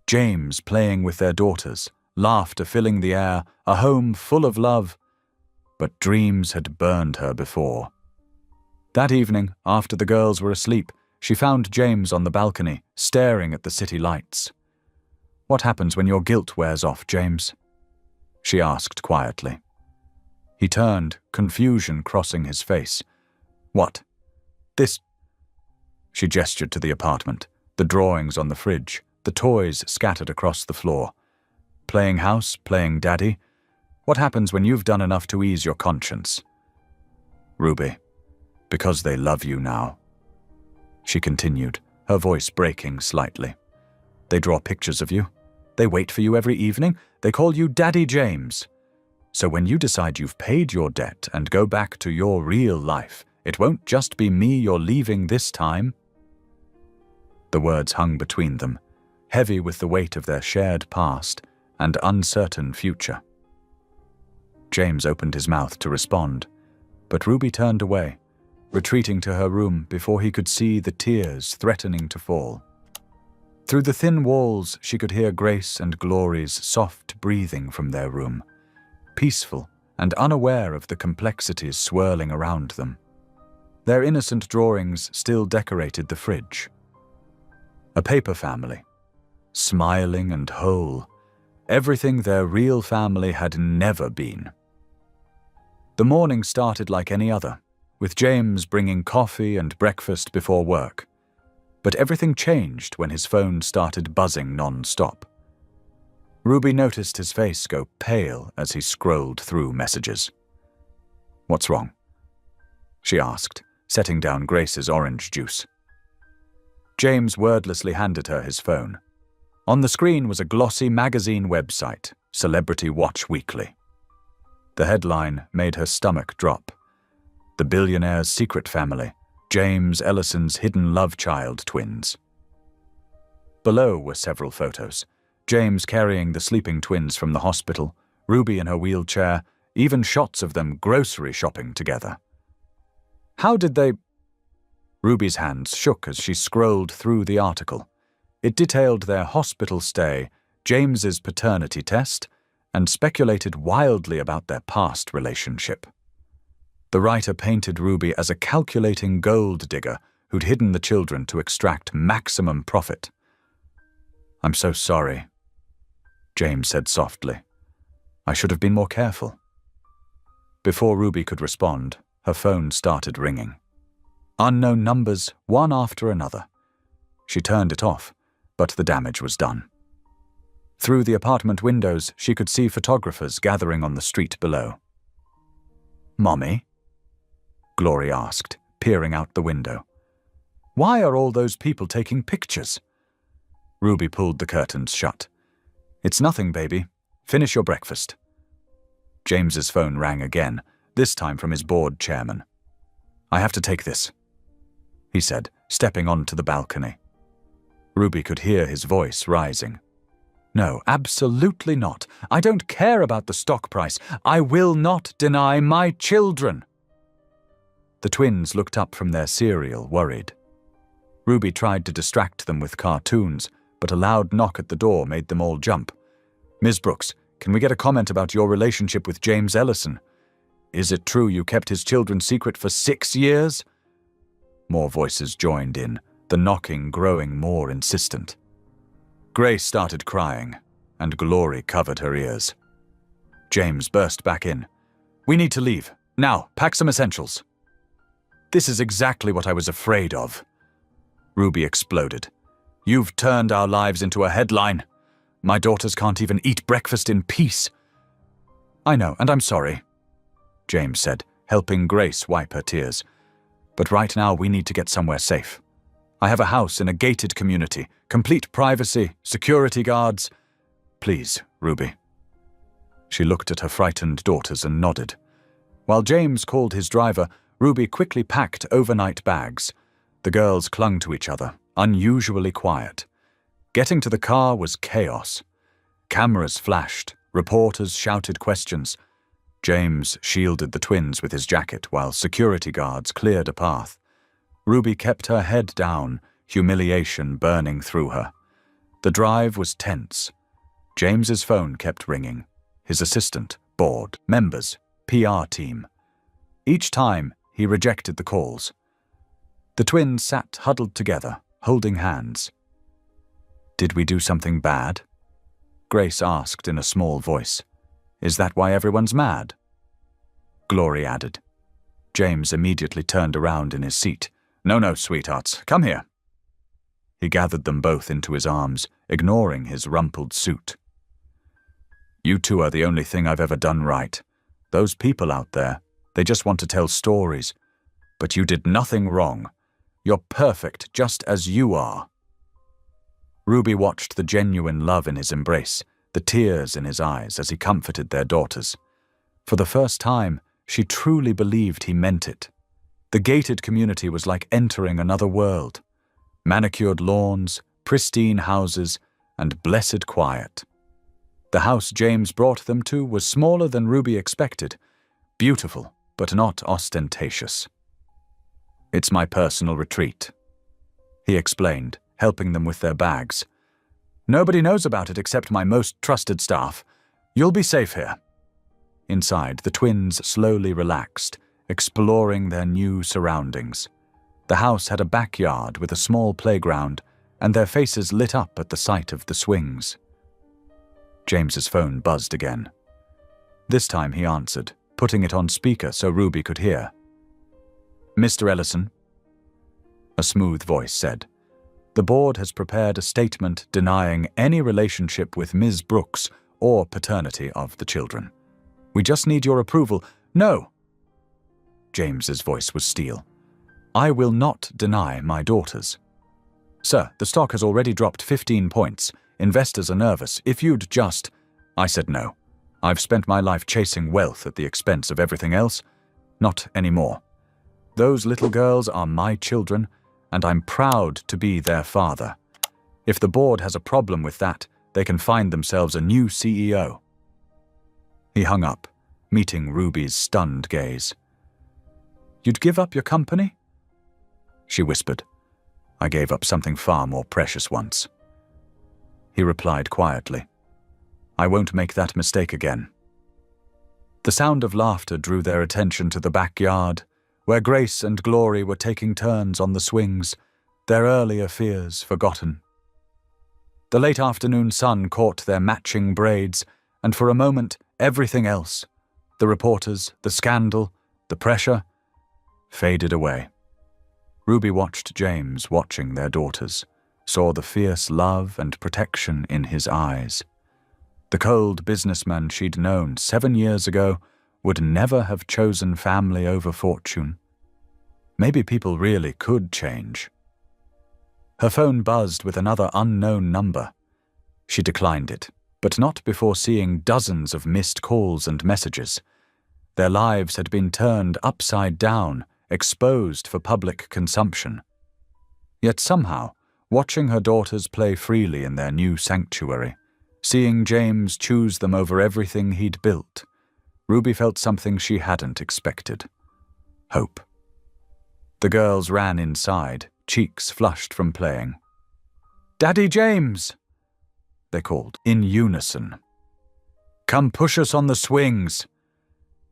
James playing with their daughters, laughter filling the air, a home full of love. But dreams had burned her before. That evening, after the girls were asleep, she found James on the balcony, staring at the city lights. What happens when your guilt wears off, James? She asked quietly. He turned, confusion crossing his face. What? This? She gestured to the apartment, the drawings on the fridge, the toys scattered across the floor. Playing house, playing daddy. What happens when you've done enough to ease your conscience? Ruby, because they love you now. She continued, her voice breaking slightly. They draw pictures of you. They wait for you every evening. They call you Daddy James. So when you decide you've paid your debt and go back to your real life, it won't just be me you're leaving this time. The words hung between them, heavy with the weight of their shared past and uncertain future. James opened his mouth to respond, but Ruby turned away, retreating to her room before he could see the tears threatening to fall. Through the thin walls, she could hear Grace and Glory's soft breathing from their room, peaceful and unaware of the complexities swirling around them. Their innocent drawings still decorated the fridge. A paper family, smiling and whole, everything their real family had never been. The morning started like any other, with James bringing coffee and breakfast before work. But everything changed when his phone started buzzing non-stop. Ruby noticed his face go pale as he scrolled through messages. "What's wrong?" she asked, setting down Grace's orange juice. James wordlessly handed her his phone. On the screen was a glossy magazine website, Celebrity Watch Weekly. The headline made her stomach drop. The Billionaire's secret family, James Ellison's hidden love child twins. Below were several photos. James carrying the sleeping twins from the hospital, Ruby in her wheelchair, even shots of them grocery shopping together. How did they... Ruby's hands shook as she scrolled through the article. It detailed their hospital stay, James's paternity test, and speculated wildly about their past relationship. The writer painted Ruby as a calculating gold digger who'd hidden the children to extract maximum profit. "I'm so sorry," James said softly. "I should have been more careful." Before Ruby could respond, her phone started ringing. Unknown numbers, one after another. She turned it off, but the damage was done. Through the apartment windows, she could see photographers gathering on the street below. "Mommy?" Glory asked, peering out the window. "Why are all those people taking pictures?" Ruby pulled the curtains shut. "It's nothing, baby. Finish your breakfast." James's phone rang again, this time from his board chairman. "I have to take this," he said, stepping onto the balcony. Ruby could hear his voice rising. "No, absolutely not. I don't care about the stock price. I will not deny my children." The twins looked up from their cereal, worried. Ruby tried to distract them with cartoons, but a loud knock at the door made them all jump. "Ms. Brooks, can we get a comment about your relationship with James Ellison? Is it true you kept his children secret for 6 years?" More voices joined in, the knocking growing more insistent. Grace started crying, and Glory covered her ears. James burst back in. "We need to leave. Now, pack some essentials." "This is exactly what I was afraid of," Ruby exploded. "You've turned our lives into a headline. My daughters can't even eat breakfast in peace." "I know, and I'm sorry," James said, helping Grace wipe her tears. "But right now we need to get somewhere safe. I have a house in a gated community, complete privacy, security guards. Please, Ruby." She looked at her frightened daughters and nodded. While James called his driver, Ruby quickly packed overnight bags. The girls clung to each other, unusually quiet. Getting to the car was chaos. Cameras flashed, reporters shouted questions. James shielded the twins with his jacket while security guards cleared a path. Ruby kept her head down, humiliation burning through her. The drive was tense. James's phone kept ringing. His assistant, board, members, PR team. Each time, he rejected the calls. The twins sat huddled together, holding hands. "Did we do something bad?" Grace asked in a small voice. "Is that why everyone's mad?" Glory added. James immediately turned around in his seat. No, sweethearts, come here." He gathered them both into his arms, ignoring his rumpled suit. "You two are the only thing I've ever done right. Those people out there, they just want to tell stories. But you did nothing wrong. You're perfect just as you are." Ruby watched the genuine love in his embrace, the tears in his eyes as he comforted their daughters. For the first time, she truly believed he meant it. The gated community was like entering another world. Manicured lawns, pristine houses, and blessed quiet. The house James brought them to was smaller than Ruby expected, beautiful but not ostentatious. "It's my personal retreat," he explained, helping them with their bags. "Nobody knows about it except my most trusted staff. You'll be safe here." Inside, the twins slowly relaxed, exploring their new surroundings. The house had a backyard with a small playground, and their faces lit up at the sight of the swings. James's phone buzzed again. This time he answered, putting it on speaker so Ruby could hear. "Mr. Ellison," a smooth voice said, "the board has prepared a statement denying any relationship with Ms. Brooks or paternity of the children. We just need your approval." "No!" James's voice was steel. "I will not deny my daughters. Sir, the stock has already dropped 15 points. Investors are nervous. If you'd just—" I said no. I've spent my life chasing wealth at the expense of everything else. Not anymore. Those little girls are my children, and I'm proud to be their father. If the board has a problem with that, they can find themselves a new CEO. He hung up, meeting Ruby's stunned gaze. "You'd give up your company?" She whispered. "I gave up something far more precious once." He replied quietly, "I won't make that mistake again." The sound of laughter drew their attention to the backyard, where Grace and Glory were taking turns on the swings, their earlier fears forgotten. The late afternoon sun caught their matching braids, and for a moment everything else, the reporters, the scandal, the pressure, faded away. Ruby watched James watching their daughters, saw the fierce love and protection in his eyes. The cold businessman she'd known 7 years ago would never have chosen family over fortune. Maybe people really could change. Her phone buzzed with another unknown number. She declined it, but not before seeing dozens of missed calls and messages. Their lives had been turned upside down, exposed for public consumption. Yet somehow, watching her daughters play freely in their new sanctuary, seeing James choose them over everything he'd built, Ruby felt something she hadn't expected. Hope. The girls ran inside, cheeks flushed from playing. "Daddy James!" they called, in unison. "Come push us on the swings!"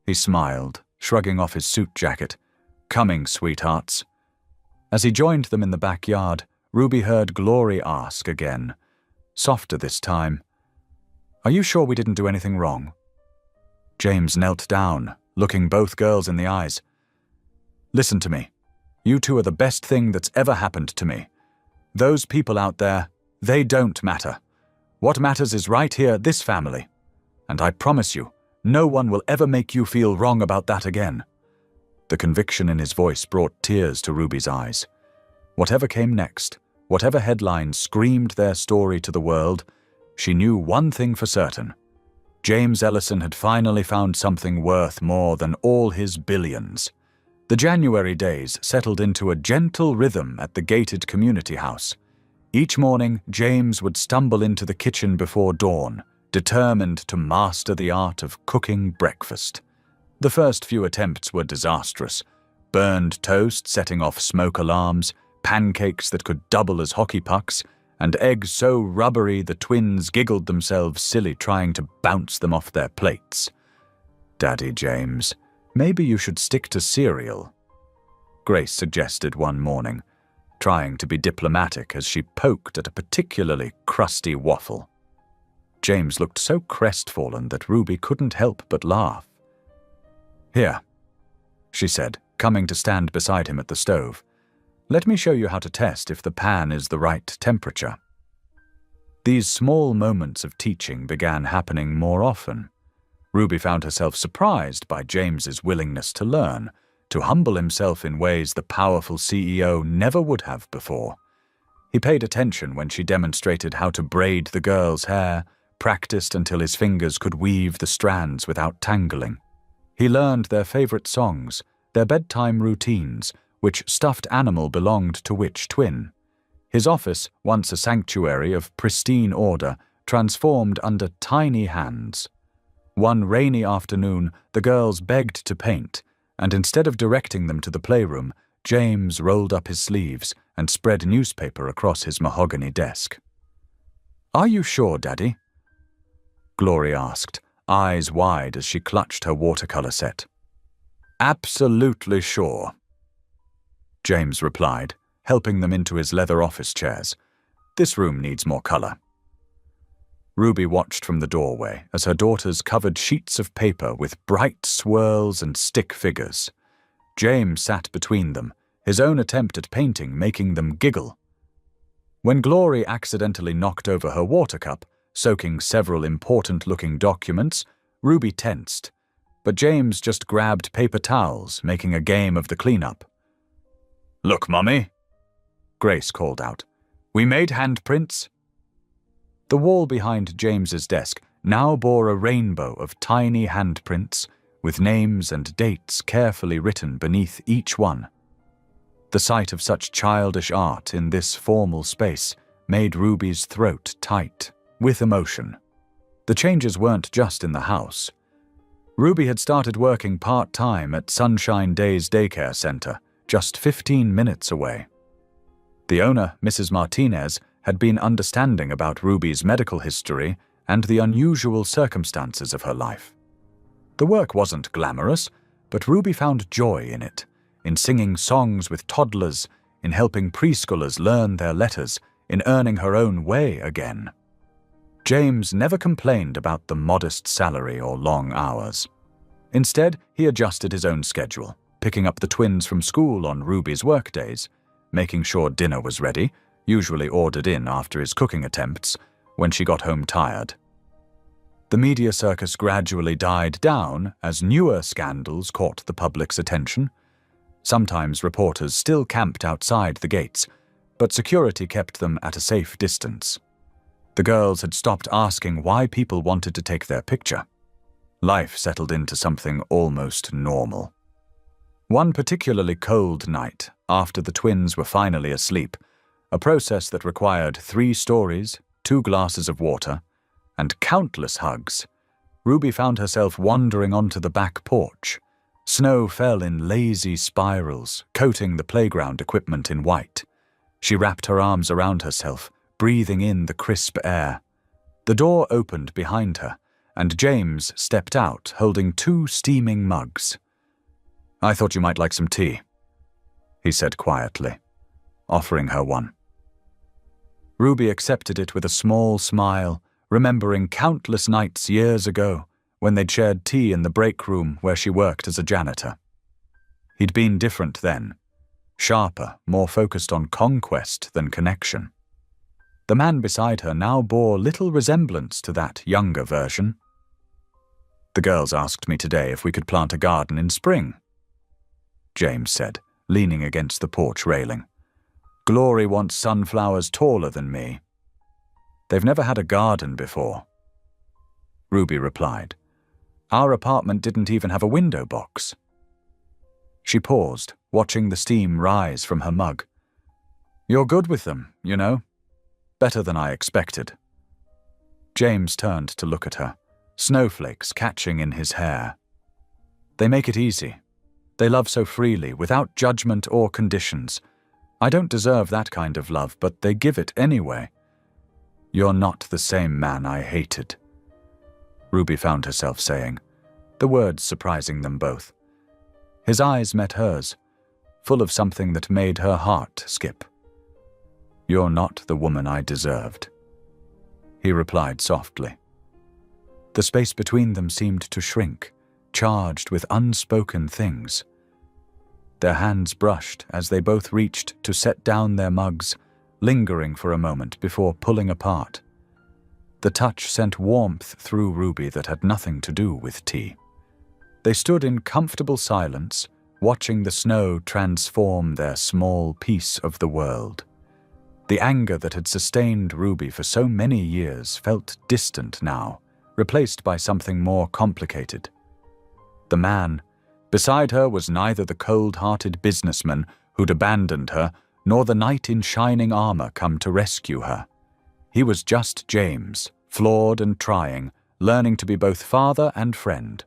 He smiled, shrugging off his suit jacket. "Coming, sweethearts." As he joined them in the backyard, Ruby heard Glory ask again, softer this time, "Are you sure we didn't do anything wrong?" James knelt down, looking both girls in the eyes. "Listen to me. You two are the best thing that's ever happened to me. Those people out there, they don't matter. What matters is right here, this family. And I promise you, no one will ever make you feel wrong about that again." The conviction in his voice brought tears to Ruby's eyes. Whatever came next, whatever headlines screamed their story to the world, she knew one thing for certain. James Ellison had finally found something worth more than all his billions. The January days settled into a gentle rhythm at the gated community house. Each morning, James would stumble into the kitchen before dawn, determined to master the art of cooking breakfast. The first few attempts were disastrous. Burned toast setting off smoke alarms, pancakes that could double as hockey pucks, and eggs so rubbery the twins giggled themselves silly trying to bounce them off their plates. "Daddy James, maybe you should stick to cereal," Grace suggested one morning, trying to be diplomatic as she poked at a particularly crusty waffle. James looked so crestfallen that Ruby couldn't help but laugh. "Here," she said, coming to stand beside him at the stove. "Let me show you how to test if the pan is the right temperature." These small moments of teaching began happening more often. Ruby found herself surprised by James's willingness to learn, to humble himself in ways the powerful CEO never would have before. He paid attention when she demonstrated how to braid the girls' hair, practiced until his fingers could weave the strands without tangling. He learned their favorite songs, their bedtime routines, which stuffed animal belonged to which twin. His office, once a sanctuary of pristine order, transformed under tiny hands. One rainy afternoon, the girls begged to paint, and instead of directing them to the playroom, James rolled up his sleeves and spread newspaper across his mahogany desk. "Are you sure, Daddy?" Glory asked, eyes wide as she clutched her watercolor set. "Absolutely sure," James replied, helping them into his leather office chairs. "This room needs more color." Ruby watched from the doorway as her daughters covered sheets of paper with bright swirls and stick figures. James sat between them, his own attempt at painting making them giggle. When Glory accidentally knocked over her water cup, soaking several important-looking documents, Ruby tensed, but James just grabbed paper towels, making a game of the cleanup. "Look, Mummy," Grace called out. "We made handprints." The wall behind James's desk now bore a rainbow of tiny handprints, with names and dates carefully written beneath each one. The sight of such childish art in this formal space made Ruby's throat tight, with emotion. The changes weren't just in the house. Ruby had started working part-time at Sunshine Days Daycare Center, just 15 minutes away. The owner, Mrs. Martinez, had been understanding about Ruby's medical history and the unusual circumstances of her life. The work wasn't glamorous, but Ruby found joy in it, in singing songs with toddlers, in helping preschoolers learn their letters, in earning her own way again. James never complained about the modest salary or long hours. Instead, he adjusted his own schedule, picking up the twins from school on Ruby's workdays, making sure dinner was ready, usually ordered in after his cooking attempts, when she got home tired. The media circus gradually died down as newer scandals caught the public's attention. Sometimes reporters still camped outside the gates, but security kept them at a safe distance. The girls had stopped asking why people wanted to take their picture. Life settled into something almost normal. One particularly cold night, after the twins were finally asleep, a process that required 3 stories, 2 glasses of water, and countless hugs, Ruby found herself wandering onto the back porch. Snow fell in lazy spirals, coating the playground equipment in white. She wrapped her arms around herself, breathing in the crisp air. The door opened behind her, and James stepped out holding 2 steaming mugs. "I thought you might like some tea," he said quietly, offering her one. Ruby accepted it with a small smile, remembering countless nights years ago when they'd shared tea in the break room where she worked as a janitor. He'd been different then, sharper, more focused on conquest than connection. The man beside her now bore little resemblance to that younger version. "The girls asked me today if we could plant a garden in spring," James said, leaning against the porch railing. "Glory wants sunflowers taller than me." "They've never had a garden before," Ruby replied. "Our apartment didn't even have a window box." She paused, watching the steam rise from her mug. "You're good with them, you know. Better than I expected." James turned to look at her, snowflakes catching in his hair. "They make it easy. They love so freely, without judgment or conditions. I don't deserve that kind of love, but they give it anyway." "You're not the same man I hated," Ruby found herself saying, the words surprising them both. His eyes met hers, full of something that made her heart skip. "You're not the woman I deserved," he replied softly. The space between them seemed to shrink, charged with unspoken things. Their hands brushed as they both reached to set down their mugs, lingering for a moment before pulling apart. The touch sent warmth through Ruby that had nothing to do with tea. They stood in comfortable silence, watching the snow transform their small piece of the world. The anger that had sustained Ruby for so many years felt distant now, replaced by something more complicated. The man beside her was neither the cold-hearted businessman who'd abandoned her nor the knight in shining armor come to rescue her. He was just James, flawed and trying, learning to be both father and friend.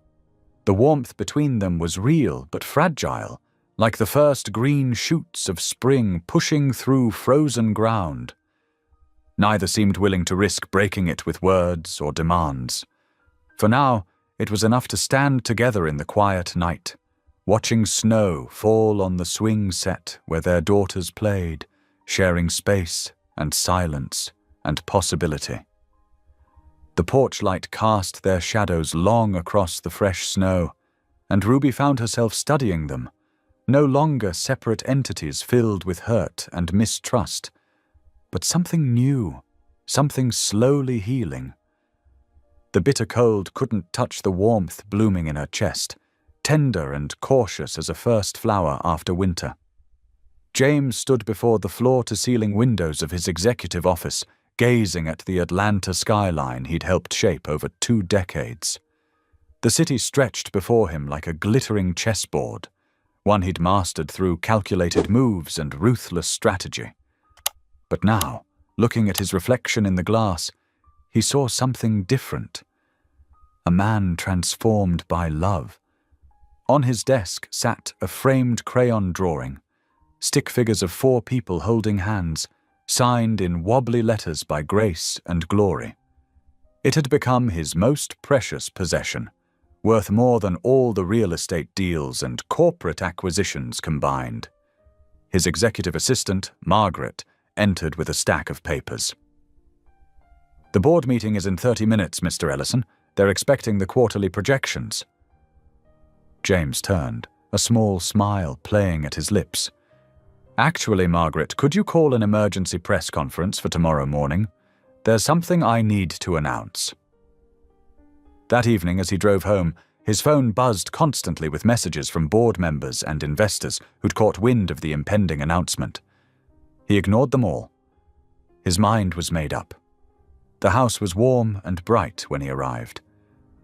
The warmth between them was real but fragile, like the first green shoots of spring pushing through frozen ground. Neither seemed willing to risk breaking it with words or demands. For now, it was enough to stand together in the quiet night, watching snow fall on the swing set where their daughters played, sharing space and silence and possibility. The porch light cast their shadows long across the fresh snow, and Ruby found herself studying them, no longer separate entities filled with hurt and mistrust, but something new, something slowly healing. The bitter cold couldn't touch the warmth blooming in her chest, tender and cautious as a first flower after winter. James stood before the floor-to-ceiling windows of his executive office, gazing at the Atlanta skyline he'd helped shape over 2 decades. The city stretched before him like a glittering chessboard, one he'd mastered through calculated moves and ruthless strategy. But now, looking at his reflection in the glass, he saw something different. A man transformed by love. On his desk sat a framed crayon drawing, stick figures of 4 people holding hands, signed in wobbly letters by Grace and Glory. It had become his most precious possession, worth more than all the real estate deals and corporate acquisitions combined. His executive assistant, Margaret, entered with a stack of papers. "The board meeting is in 30 minutes, Mr. Ellison. They're expecting the quarterly projections." James turned, a small smile playing at his lips. "Actually, Margaret, could you call an emergency press conference for tomorrow morning? There's something I need to announce." That evening, as he drove home, his phone buzzed constantly with messages from board members and investors who'd caught wind of the impending announcement. He ignored them all. His mind was made up. The house was warm and bright when he arrived.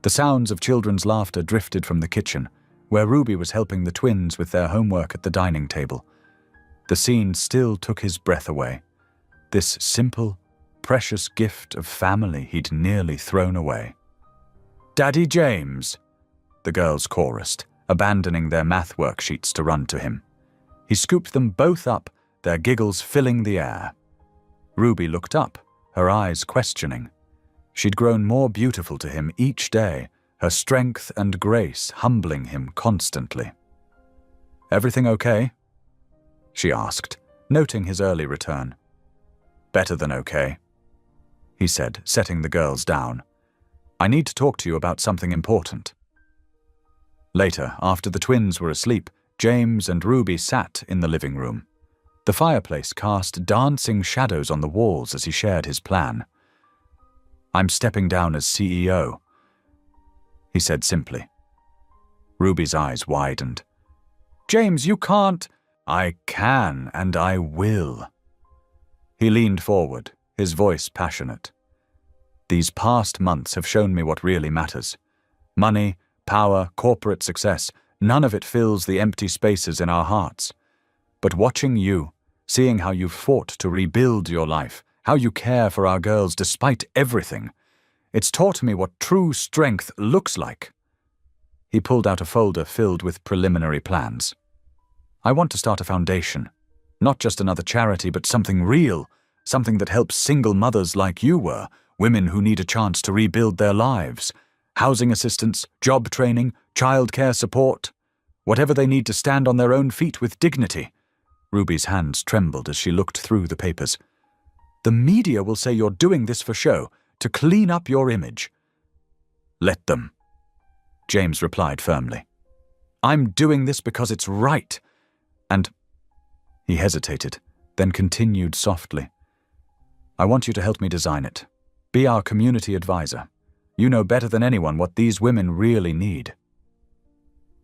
The sounds of children's laughter drifted from the kitchen, where Ruby was helping the twins with their homework at the dining table. The scene still took his breath away. This simple, precious gift of family he'd nearly thrown away. "Daddy James," the girls chorused, abandoning their math worksheets to run to him. He scooped them both up, their giggles filling the air. Ruby looked up, her eyes questioning. She'd grown more beautiful to him each day, her strength and grace humbling him constantly. "Everything okay?" she asked, noting his early return. "Better than okay," he said, setting the girls down. "I need to talk to you about something important." Later, after the twins were asleep, James and Ruby sat in the living room. The fireplace cast dancing shadows on the walls as he shared his plan. "I'm stepping down as CEO," he said simply. Ruby's eyes widened. "James, you can't." "I can and I will." He leaned forward, his voice passionate. "These past months have shown me what really matters. Money, power, corporate success, none of it fills the empty spaces in our hearts. But watching you, seeing how you've fought to rebuild your life, how you care for our girls despite everything, it's taught me what true strength looks like." He pulled out a folder filled with preliminary plans. "I want to start a foundation. Not just another charity, but something real, something that helps single mothers like you were, women who need a chance to rebuild their lives. Housing assistance, job training, childcare support. Whatever they need to stand on their own feet with dignity." Ruby's hands trembled as she looked through the papers. "The media will say you're doing this for show, to clean up your image." "Let them," James replied firmly. "I'm doing this because it's right. And—" He hesitated, then continued softly. "I want you to help me design it. Be our community advisor. You know better than anyone what these women really need."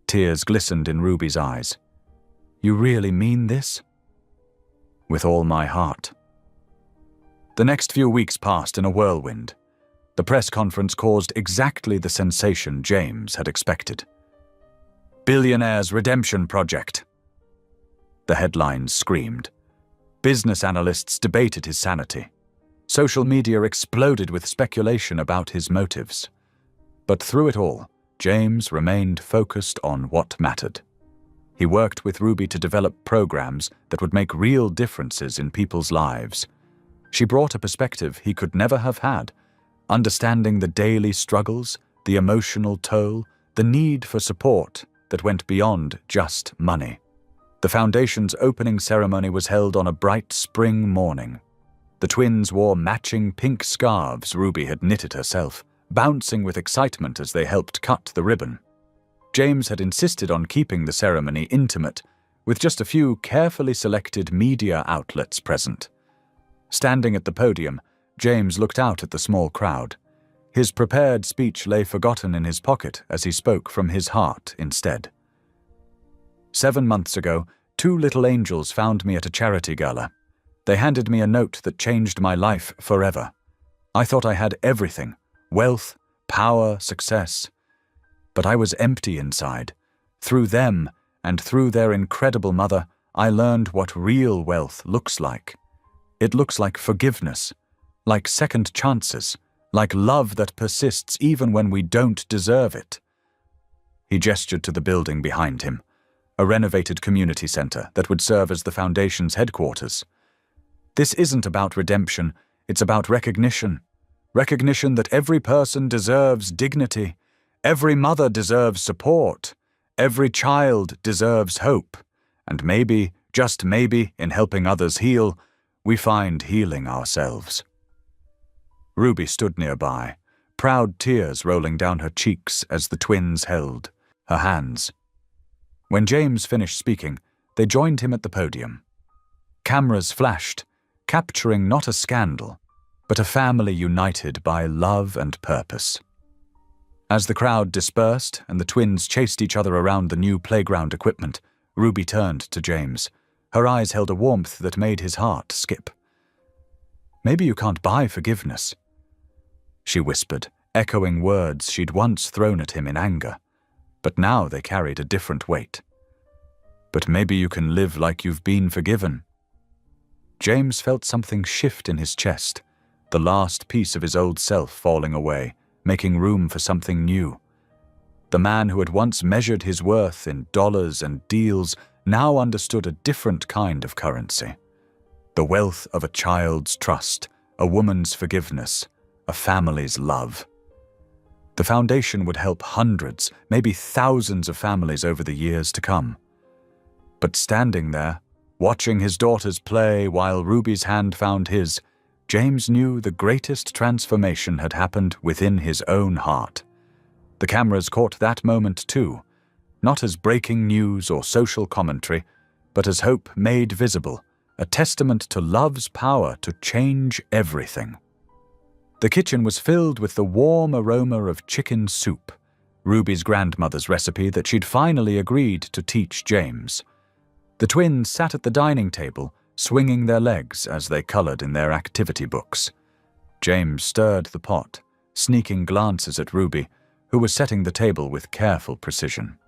Tears glistened in Ruby's eyes. "You really mean this?" "With all my heart." The next few weeks passed in a whirlwind. The press conference caused exactly the sensation James had expected. "Billionaire's Redemption Project," the headlines screamed. Business analysts debated his sanity. Social media exploded with speculation about his motives. But through it all, James remained focused on what mattered. He worked with Ruby to develop programs that would make real differences in people's lives. She brought a perspective he could never have had, understanding the daily struggles, the emotional toll, the need for support that went beyond just money. The foundation's opening ceremony was held on a bright spring morning. The twins wore matching pink scarves Ruby had knitted herself, bouncing with excitement as they helped cut the ribbon. James had insisted on keeping the ceremony intimate, with just a few carefully selected media outlets present. Standing at the podium, James looked out at the small crowd. His prepared speech lay forgotten in his pocket as he spoke from his heart instead. 7 months ago, 2 little angels found me at a charity gala. They handed me a note that changed my life forever. I thought I had everything: wealth, power, success. But I was empty inside. Through them, and through their incredible mother, I learned what real wealth looks like. It looks like forgiveness, like second chances, like love that persists even when we don't deserve it. He gestured to the building behind him, a renovated community center that would serve as the foundation's headquarters. This isn't about redemption, it's about recognition. Recognition that every person deserves dignity, every mother deserves support, every child deserves hope, and maybe, just maybe, in helping others heal, we find healing ourselves. Ruby stood nearby, proud tears rolling down her cheeks as the twins held her hands. When James finished speaking, they joined him at the podium. Cameras flashed, capturing not a scandal, but a family united by love and purpose. As the crowd dispersed and the twins chased each other around the new playground equipment, Ruby turned to James. Her eyes held a warmth that made his heart skip. "Maybe you can't buy forgiveness," she whispered, echoing words she'd once thrown at him in anger. But now they carried a different weight. "But maybe you can live like you've been forgiven." James felt something shift in his chest, the last piece of his old self falling away, making room for something new. The man who had once measured his worth in dollars and deals now understood a different kind of currency. The wealth of a child's trust, a woman's forgiveness, a family's love. The foundation would help hundreds, maybe thousands of families over the years to come. But standing there, watching his daughters play while Ruby's hand found his, James knew the greatest transformation had happened within his own heart. The cameras caught that moment too, not as breaking news or social commentary, but as hope made visible, a testament to love's power to change everything. The kitchen was filled with the warm aroma of chicken soup, Ruby's grandmother's recipe that she'd finally agreed to teach James. The twins sat at the dining table, swinging their legs as they colored in their activity books. James stirred the pot, sneaking glances at Ruby, who was setting the table with careful precision.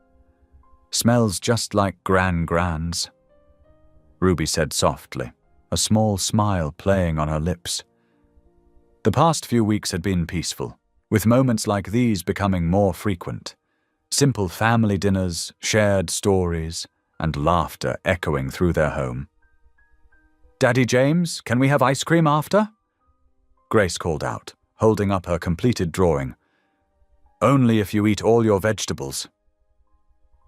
"Smells just like Gran's," Ruby said softly, a small smile playing on her lips. The past few weeks had been peaceful, with moments like these becoming more frequent. Simple family dinners, shared stories, and laughter echoing through their home. "Daddy James, can we have ice cream after?" Grace called out, holding up her completed drawing. "Only if you eat all your vegetables,"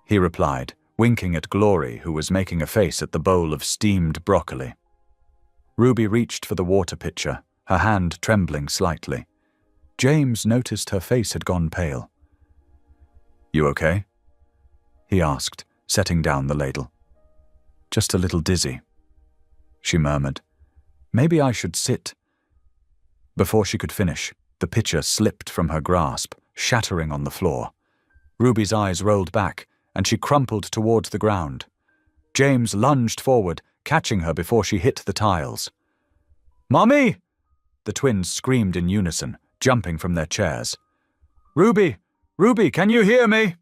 he replied, winking at Glory, who was making a face at the bowl of steamed broccoli. Ruby reached for the water pitcher, her hand trembling slightly. James noticed her face had gone pale. "You okay?" he asked, setting down the ladle. "Just a little dizzy," she murmured. "Maybe I should sit." Before she could finish, the pitcher slipped from her grasp, shattering on the floor. Ruby's eyes rolled back, and she crumpled towards the ground. James lunged forward, catching her before she hit the tiles. "Mommy!" The twins screamed in unison, jumping from their chairs. "Ruby! Ruby, can you hear me?"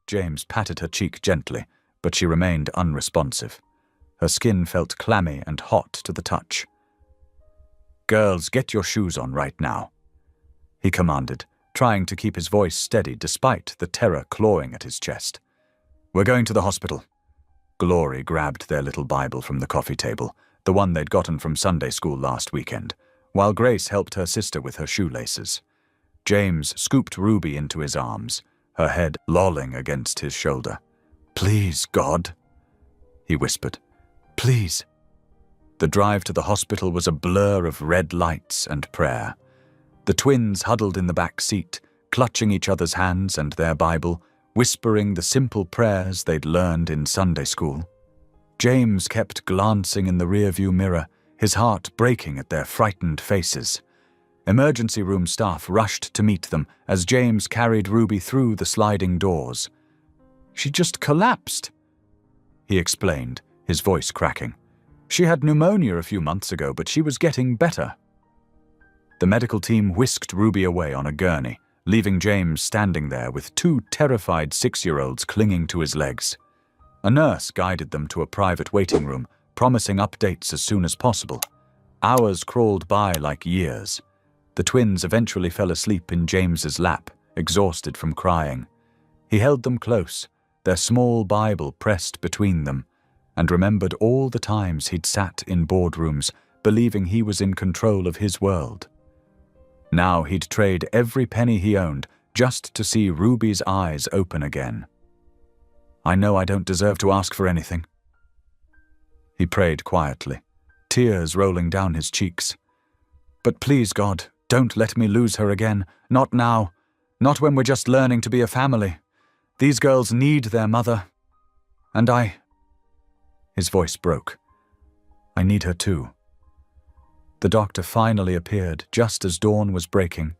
James patted her cheek gently, but she remained unresponsive. Her skin felt clammy and hot to the touch. "Girls, get your shoes on right now," he commanded, trying to keep his voice steady despite the terror clawing at his chest. "We're going to the hospital." Glory grabbed their little Bible from the coffee table, the one they'd gotten from Sunday school last weekend, while Grace helped her sister with her shoelaces. James scooped Ruby into his arms, her head lolling against his shoulder. "Please, God," he whispered. "Please." The drive to the hospital was a blur of red lights and prayer. The twins huddled in the back seat, clutching each other's hands and their Bible, whispering the simple prayers they'd learned in Sunday school. James kept glancing in the rearview mirror, his heart breaking at their frightened faces. Emergency room staff rushed to meet them as James carried Ruby through the sliding doors. "She just collapsed," he explained, his voice cracking. "She had pneumonia a few months ago, but she was getting better." The medical team whisked Ruby away on a gurney, leaving James standing there with two terrified 6-year-olds clinging to his legs. A nurse guided them to a private waiting room, promising updates as soon as possible. Hours crawled by like years. The twins eventually fell asleep in James's lap, exhausted from crying. He held them close, their small Bible pressed between them, and remembered all the times he'd sat in boardrooms, believing he was in control of his world. Now he'd trade every penny he owned just to see Ruby's eyes open again. "I know I don't deserve to ask for anything," he prayed quietly, tears rolling down his cheeks. "But please, God, don't let me lose her again. Not now. Not when we're just learning to be a family. These girls need their mother. And I—" His voice broke. "I need her too." The doctor finally appeared just as dawn was breaking,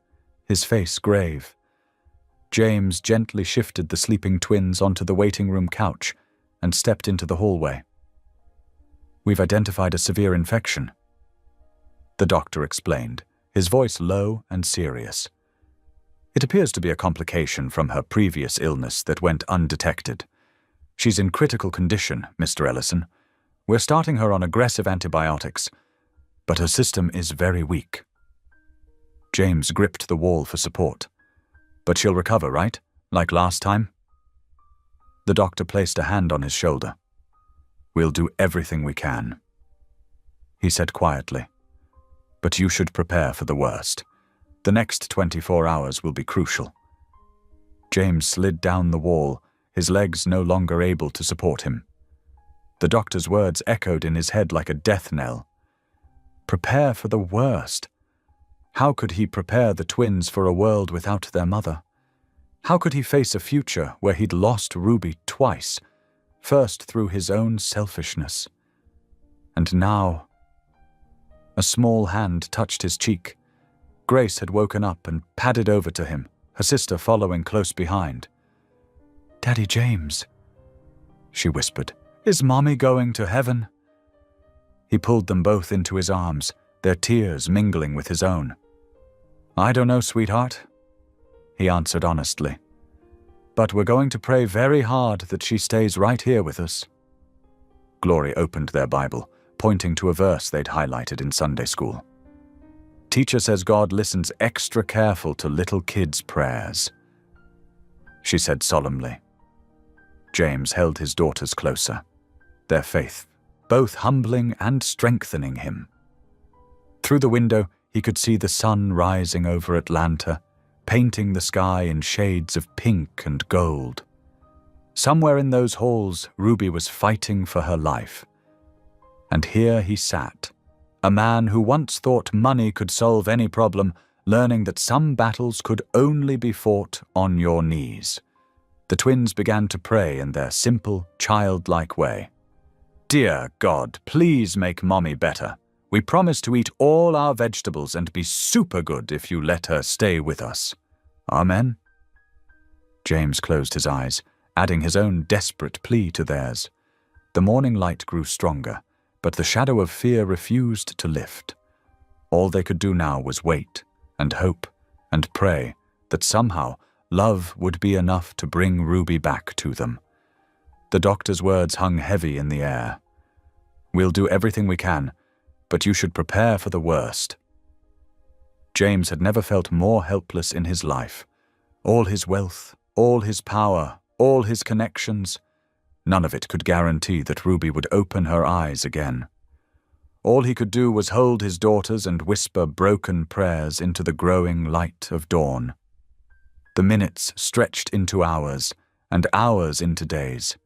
his face grave. James gently shifted the sleeping twins onto the waiting room couch and stepped into the hallway. "We've identified a severe infection," the doctor explained, his voice low and serious. "It appears to be a complication from her previous illness that went undetected. She's in critical condition, Mr. Ellison. We're starting her on aggressive antibiotics, but her system is very weak." James gripped the wall for support. "But she'll recover, right? Like last time?" The doctor placed a hand on his shoulder. "We'll do everything we can," he said quietly. "But you should prepare for the worst. The next 24 hours will be crucial." James slid down the wall, his legs no longer able to support him. The doctor's words echoed in his head like a death knell. Prepare for the worst. How could he prepare the twins for a world without their mother? How could he face a future where he'd lost Ruby twice, first through his own selfishness? And now— A small hand touched his cheek. Grace had woken up and padded over to him, her sister following close behind. "Daddy James," she whispered, "is Mommy going to heaven?" He pulled them both into his arms, their tears mingling with his own. "I don't know, sweetheart," he answered honestly. "But we're going to pray very hard that she stays right here with us." Glory opened their Bible, pointing to a verse they'd highlighted in Sunday school. "Teacher says God listens extra careful to little kids' prayers," she said solemnly. James held his daughters closer, their faith both humbling and strengthening him. Through the window, he could see the sun rising over Atlanta, painting the sky in shades of pink and gold. Somewhere in those halls, Ruby was fighting for her life. And here he sat, a man who once thought money could solve any problem, learning that some battles could only be fought on your knees. The twins began to pray in their simple, childlike way. "Dear God, please make Mommy better. We promise to eat all our vegetables and be super good if you let her stay with us. Amen." James closed his eyes, adding his own desperate plea to theirs. The morning light grew stronger, but the shadow of fear refused to lift. All they could do now was wait and hope and pray that somehow love would be enough to bring Ruby back to them. The doctor's words hung heavy in the air. We'll do everything we can, but you should prepare for the worst." James had never felt more helpless in his life. All his wealth, all his power, all his connections, none of it could guarantee that Ruby would open her eyes again. All he could do was hold his daughters and whisper broken prayers into the growing light of dawn. The minutes stretched into hours, and hours into days.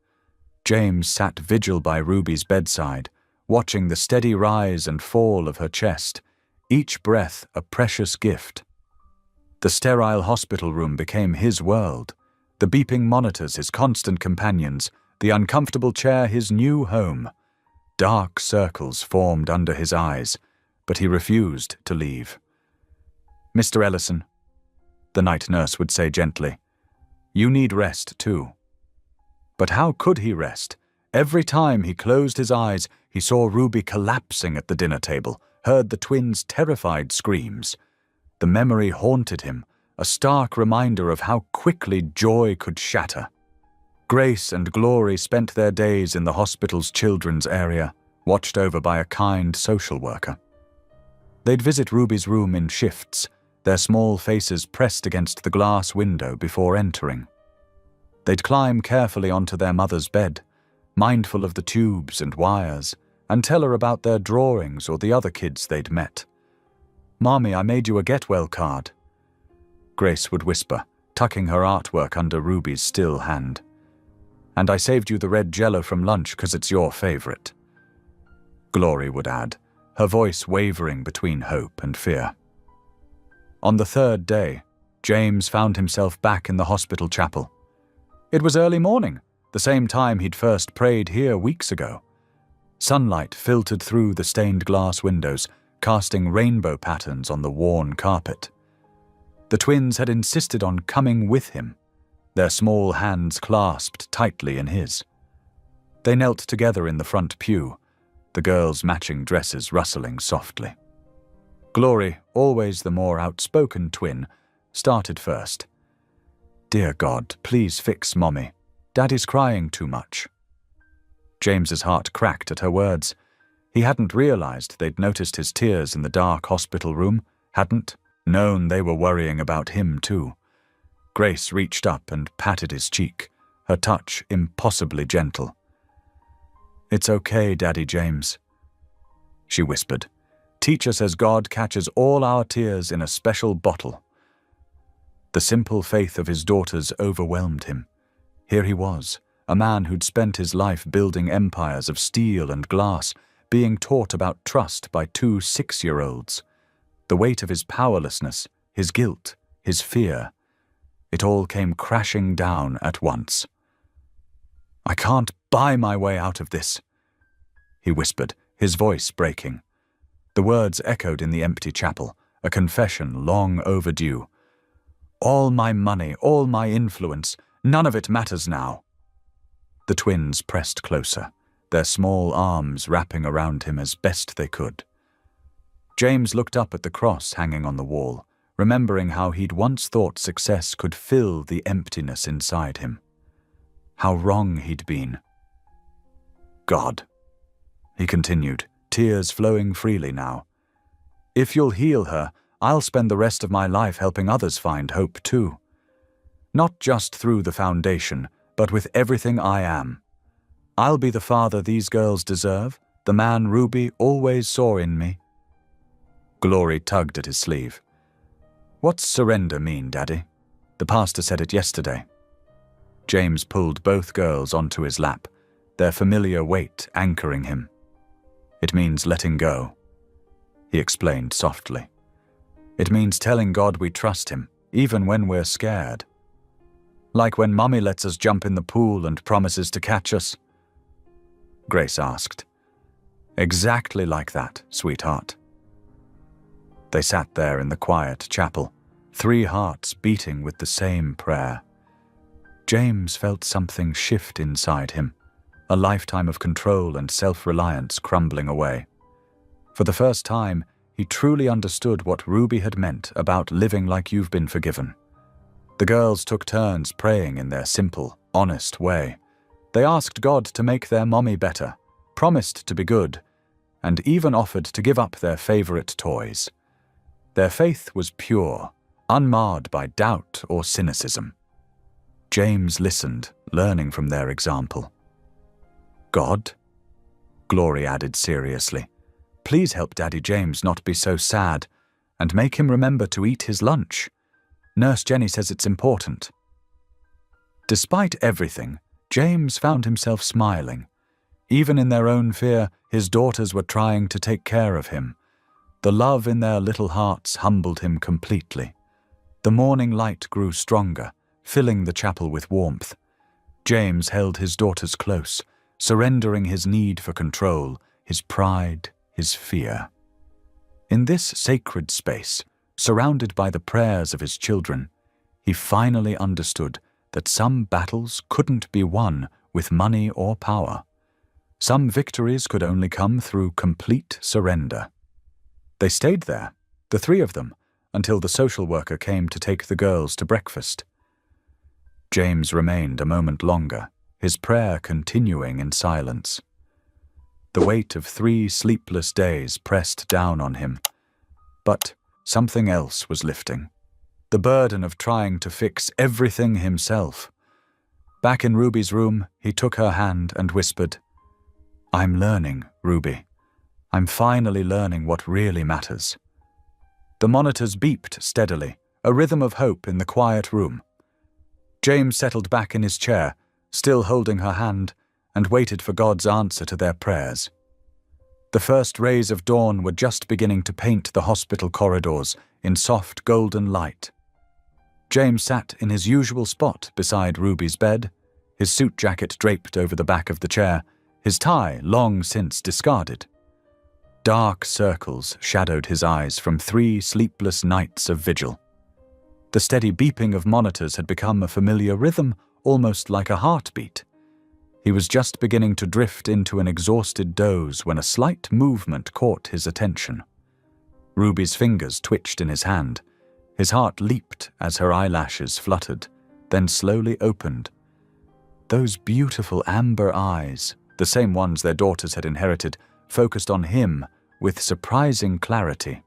James sat vigil by Ruby's bedside, watching the steady rise and fall of her chest, each breath a precious gift. The sterile hospital room became his world, the beeping monitors his constant companions, the uncomfortable chair his new home. Dark circles formed under his eyes, but he refused to leave. "Mr. Ellison," the night nurse would say gently, "you need rest too." But how could he rest? Every time he closed his eyes, he saw Ruby collapsing at the dinner table, heard the twins' terrified screams. The memory haunted him, a stark reminder of how quickly joy could shatter. Grace and Glory spent their days in the hospital's children's area, watched over by a kind social worker. They'd visit Ruby's room in shifts, their small faces pressed against the glass window before entering. They'd climb carefully onto their mother's bed, mindful of the tubes and wires, and tell her about their drawings or the other kids they'd met. "Mommy, I made you a get-well card," Grace would whisper, tucking her artwork under Ruby's still hand. "And I saved you the red Jell-O from lunch 'cause it's your favorite," Glory would add, her voice wavering between hope and fear. On the third day, James found himself back in the hospital chapel. It was early morning, the same time he'd first prayed here weeks ago. Sunlight filtered through the stained glass windows, casting rainbow patterns on the worn carpet. The twins had insisted on coming with him, their small hands clasped tightly in his. They knelt together in the front pew, the girls' matching dresses rustling softly. Glory, always the more outspoken twin, started first. "Dear God, please fix Mommy. Daddy's crying too much." James's heart cracked at her words. He hadn't realized they'd noticed his tears in the dark hospital room, hadn't known they were worrying about him too. Grace reached up and patted his cheek, her touch impossibly gentle. "It's okay, Daddy James," she whispered. "Teacher says God catches all our tears in a special bottle." The simple faith of his daughters overwhelmed him. Here he was, a man who'd spent his life building empires of steel and glass, being taught about trust by two 6-year-olds. The weight of his powerlessness, his guilt, his fear, it all came crashing down at once. "I can't buy my way out of this," he whispered, his voice breaking. The words echoed in the empty chapel, a confession long overdue. "All my money, all my influence, none of it matters now." The twins pressed closer, their small arms wrapping around him as best they could. James looked up at the cross hanging on the wall, remembering how he'd once thought success could fill the emptiness inside him. How wrong he'd been. "God," he continued, tears flowing freely now, "if you'll heal her, I'll spend the rest of my life helping others find hope too. Not just through the foundation, but with everything I am. I'll be the father these girls deserve, the man Ruby always saw in me." Glory tugged at his sleeve. "What's surrender mean, Daddy? The pastor said it yesterday." James pulled both girls onto his lap, their familiar weight anchoring him. "It means letting go," he explained softly. "It means telling God we trust him, even when we're scared. Like when Mommy lets us jump in the pool and promises to catch us?" Grace asked. "Exactly like that, sweetheart." They sat there in the quiet chapel, 3 hearts beating with the same prayer. James felt something shift inside him, a lifetime of control and self-reliance crumbling away. For the first time, he truly understood what Ruby had meant about living like you've been forgiven. The girls took turns praying in their simple, honest way. They asked God to make their mommy better, promised to be good, and even offered to give up their favorite toys. Their faith was pure, unmarred by doubt or cynicism. James listened, learning from their example. God? Glory added seriously. Please help Daddy James not be so sad, and make him remember to eat his lunch. Nurse Jenny says it's important. Despite everything, James found himself smiling. Even in their own fear, his daughters were trying to take care of him. The love in their little hearts humbled him completely. The morning light grew stronger, filling the chapel with warmth. James held his daughters close, surrendering his need for control, his pride, his fear. In this sacred space, surrounded by the prayers of his children, he finally understood that some battles couldn't be won with money or power. Some victories could only come through complete surrender. They stayed there, the three of them, until the social worker came to take the girls to breakfast. James remained a moment longer, his prayer continuing in silence. The weight of 3 sleepless days pressed down on him, but something else was lifting. The burden of trying to fix everything himself. Back in Ruby's room, he took her hand and whispered, "I'm learning, Ruby. I'm finally learning what really matters." The monitors beeped steadily, a rhythm of hope in the quiet room. James settled back in his chair, still holding her hand, and waited for God's answer to their prayers. The first rays of dawn were just beginning to paint the hospital corridors in soft golden light. James sat in his usual spot beside Ruby's bed, his suit jacket draped over the back of the chair, his tie long since discarded. Dark circles shadowed his eyes from 3 sleepless nights of vigil. The steady beeping of monitors had become a familiar rhythm, almost like a heartbeat. He was just beginning to drift into an exhausted doze when a slight movement caught his attention. Ruby's fingers twitched in his hand. His heart leaped as her eyelashes fluttered, then slowly opened. Those beautiful amber eyes, the same ones their daughters had inherited, focused on him with surprising clarity.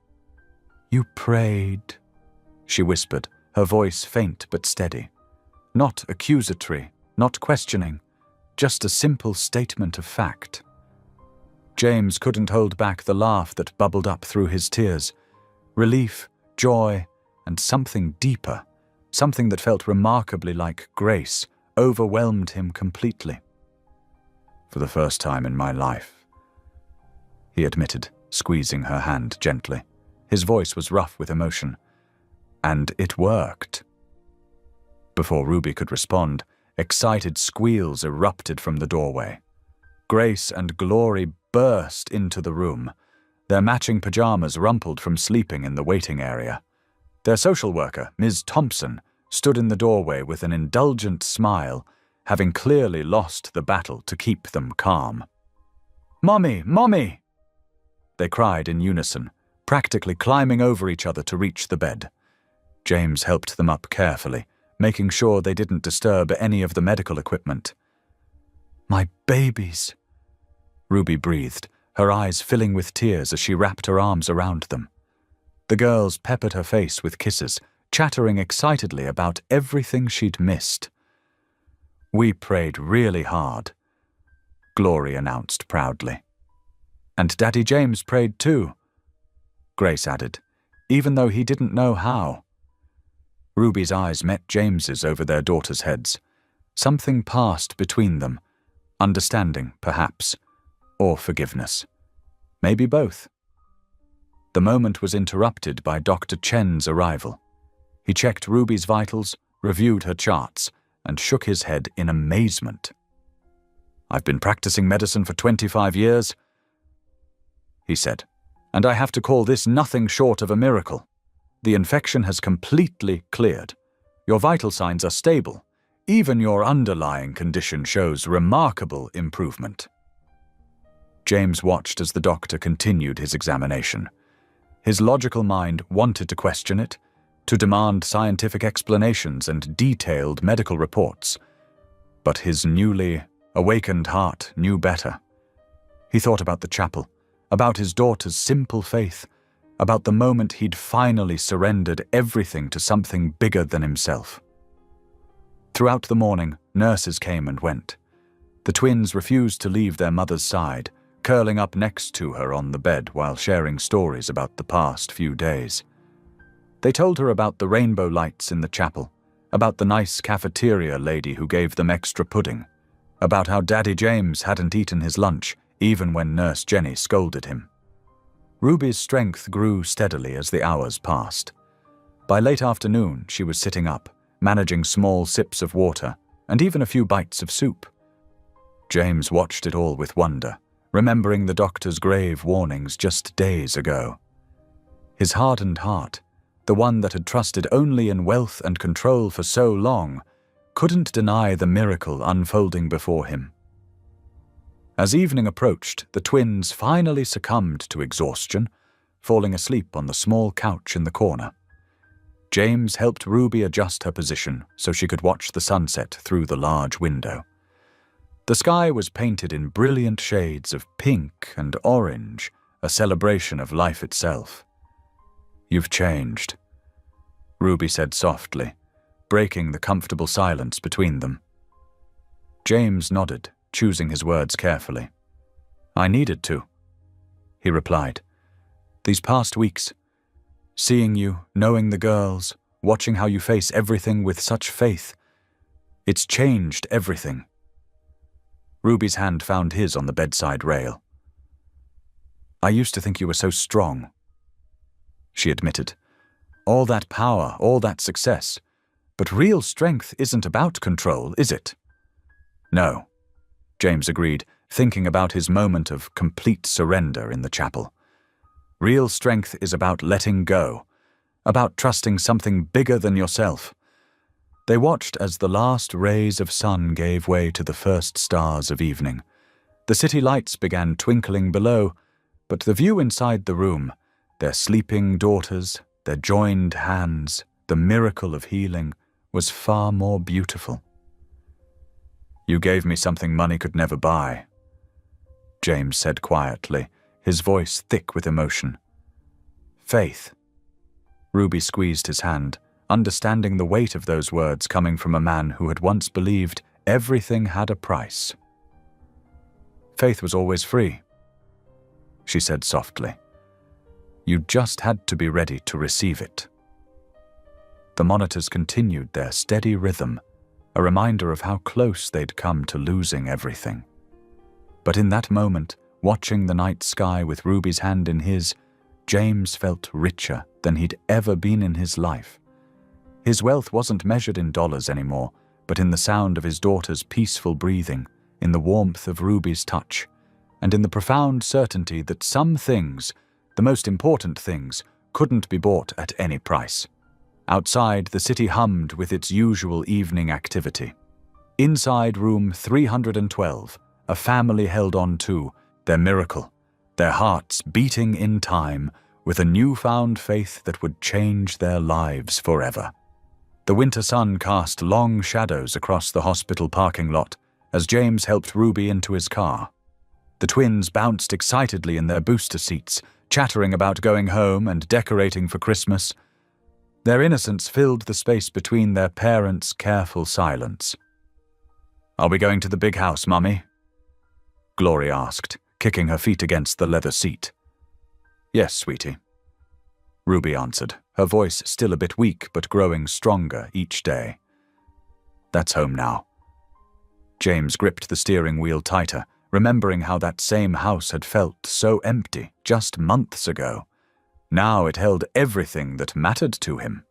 "You prayed," she whispered, her voice faint but steady. Not accusatory, not questioning, just a simple statement of fact. James couldn't hold back the laugh that bubbled up through his tears. Relief, joy, and something deeper, something that felt remarkably like grace, overwhelmed him completely. "For the first time in my life," he admitted, squeezing her hand gently. His voice was rough with emotion. "And it worked." Before Ruby could respond, excited squeals erupted from the doorway. Grace and Glory burst into the room, their matching pajamas rumpled from sleeping in the waiting area. Their social worker, Ms. Thompson, stood in the doorway with an indulgent smile, having clearly lost the battle to keep them calm. "Mommy! Mommy!" they cried in unison, practically climbing over each other to reach the bed. James helped them up carefully, making sure they didn't disturb any of the medical equipment. "My babies," Ruby breathed, her eyes filling with tears as she wrapped her arms around them. The girls peppered her face with kisses, chattering excitedly about everything she'd missed. "We prayed really hard," Glory announced proudly. "And Daddy James prayed too," Grace added, even though he didn't know how. Ruby's eyes met James's over their daughters' heads. Something passed between them, understanding, perhaps, or forgiveness. Maybe both. The moment was interrupted by Dr. Chen's arrival. He checked Ruby's vitals, reviewed her charts, and shook his head in amazement. "I've been practicing medicine for 25 years," he said, "and I have to call this nothing short of a miracle. The infection has completely cleared. Your vital signs are stable. Even your underlying condition shows remarkable improvement." James watched as the doctor continued his examination. His logical mind wanted to question it, to demand scientific explanations and detailed medical reports. But his newly awakened heart knew better. He thought about the chapel, about his daughter's simple faith, about the moment he'd finally surrendered everything to something bigger than himself. Throughout the morning, nurses came and went. The twins refused to leave their mother's side, curling up next to her on the bed while sharing stories about the past few days. They told her about the rainbow lights in the chapel, about the nice cafeteria lady who gave them extra pudding, about how Daddy James hadn't eaten his lunch even when Nurse Jenny scolded him. Ruby's strength grew steadily as the hours passed. By late afternoon, she was sitting up, managing small sips of water and even a few bites of soup. James watched it all with wonder, remembering the doctor's grave warnings just days ago. His hardened heart, the one that had trusted only in wealth and control for so long, couldn't deny the miracle unfolding before him. As evening approached, the twins finally succumbed to exhaustion, falling asleep on the small couch in the corner. James helped Ruby adjust her position so she could watch the sunset through the large window. The sky was painted in brilliant shades of pink and orange, a celebration of life itself. "You've changed," Ruby said softly, breaking the comfortable silence between them. James nodded, choosing his words carefully. "I needed to," he replied. "These past weeks, seeing you, knowing the girls, watching how you face everything with such faith, it's changed everything." Ruby's hand found his on the bedside rail. "I used to think you were so strong," she admitted. "All that power, all that success. But real strength isn't about control, is it?" "No," James agreed, thinking about his moment of complete surrender in the chapel. "Real strength is about letting go, about trusting something bigger than yourself." They watched as the last rays of sun gave way to the first stars of evening. The city lights began twinkling below, but the view inside the room, their sleeping daughters, their joined hands, the miracle of healing, was far more beautiful. "You gave me something money could never buy," James said quietly, his voice thick with emotion. "Faith." Ruby squeezed his hand, understanding the weight of those words coming from a man who had once believed everything had a price. "Faith was always free," she said softly. "You just had to be ready to receive it." The monitors continued their steady rhythm, a reminder of how close they'd come to losing everything. But in that moment, watching the night sky with Ruby's hand in his, James felt richer than he'd ever been in his life. His wealth wasn't measured in dollars anymore, but in the sound of his daughter's peaceful breathing, in the warmth of Ruby's touch, and in the profound certainty that some things, the most important things, couldn't be bought at any price. Outside, the city hummed with its usual evening activity. Inside room 312, a family held on to their miracle, their hearts beating in time with a newfound faith that would change their lives forever. The winter sun cast long shadows across the hospital parking lot as James helped Ruby into his car. The twins bounced excitedly in their booster seats, chattering about going home and decorating for Christmas. Their innocence filled the space between their parents' careful silence. "Are we going to the big house, Mummy?" Glory asked, kicking her feet against the leather seat. "Yes, sweetie," Ruby answered, her voice still a bit weak but growing stronger each day. "That's home now." James gripped the steering wheel tighter, remembering how that same house had felt so empty just months ago. Now it held everything that mattered to him.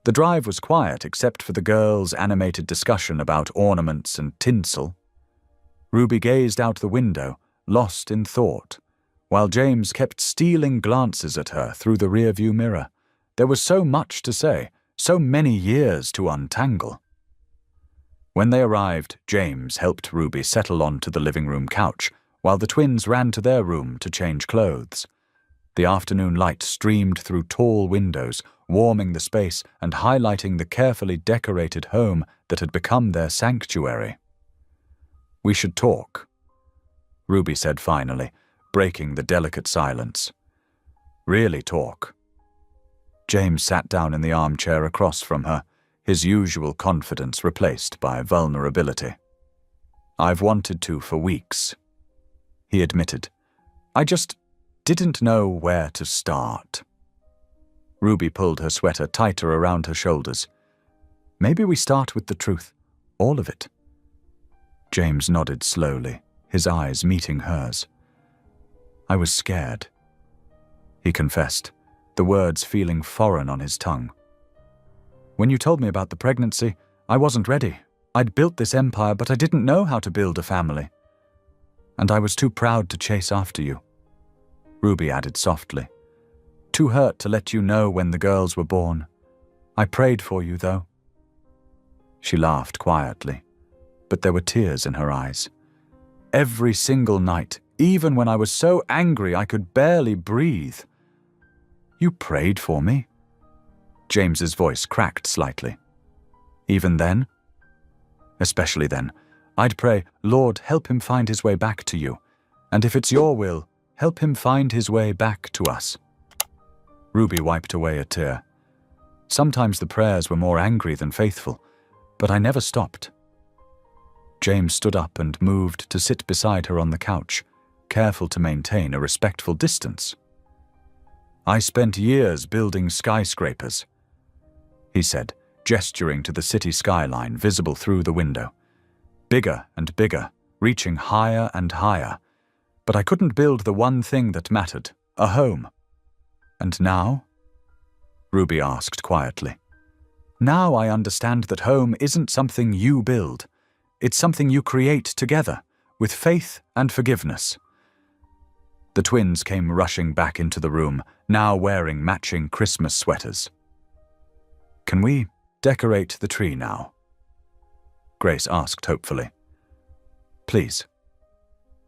The drive was quiet except for the girls' animated discussion about ornaments and tinsel. Ruby gazed out the window, lost in thought, while James kept stealing glances at her through the rearview mirror. There was so much to say, so many years to untangle. When they arrived, James helped Ruby settle onto the living room couch, while the twins ran to their room to change clothes. The afternoon light streamed through tall windows, warming the space and highlighting the carefully decorated home that had become their sanctuary. "We should talk," Ruby said finally, breaking the delicate silence. Really talk. James sat down in the armchair across from her, his usual confidence replaced by vulnerability. I've wanted to for weeks, he admitted. I just didn't know where to start. Ruby pulled her sweater tighter around her shoulders. Maybe we start with the truth, all of it. James nodded slowly, his eyes meeting hers. I was scared, he confessed, the words feeling foreign on his tongue. When you told me about the pregnancy, I wasn't ready. I'd built this empire, but I didn't know how to build a family. And I was too proud to chase after you. Ruby added softly. Too hurt to let you know when the girls were born. I prayed for you, though. She laughed quietly, but there were tears in her eyes. Every single night, even when I was so angry I could barely breathe. You prayed for me? James's voice cracked slightly. Even then? Especially then. I'd pray, Lord, help him find his way back to you. And if it's your will, help him find his way back to us. Ruby wiped away a tear. Sometimes the prayers were more angry than faithful, but I never stopped. James stood up and moved to sit beside her on the couch, careful to maintain a respectful distance. I spent years building skyscrapers, he said, gesturing to the city skyline visible through the window. Bigger and bigger, reaching higher and higher. But I couldn't build the one thing that mattered, a home. And now? Ruby asked quietly. Now I understand that home isn't something you build. It's something you create together, with faith and forgiveness. The twins came rushing back into the room, now wearing matching Christmas sweaters. Can we decorate the tree now? Grace asked hopefully. Please.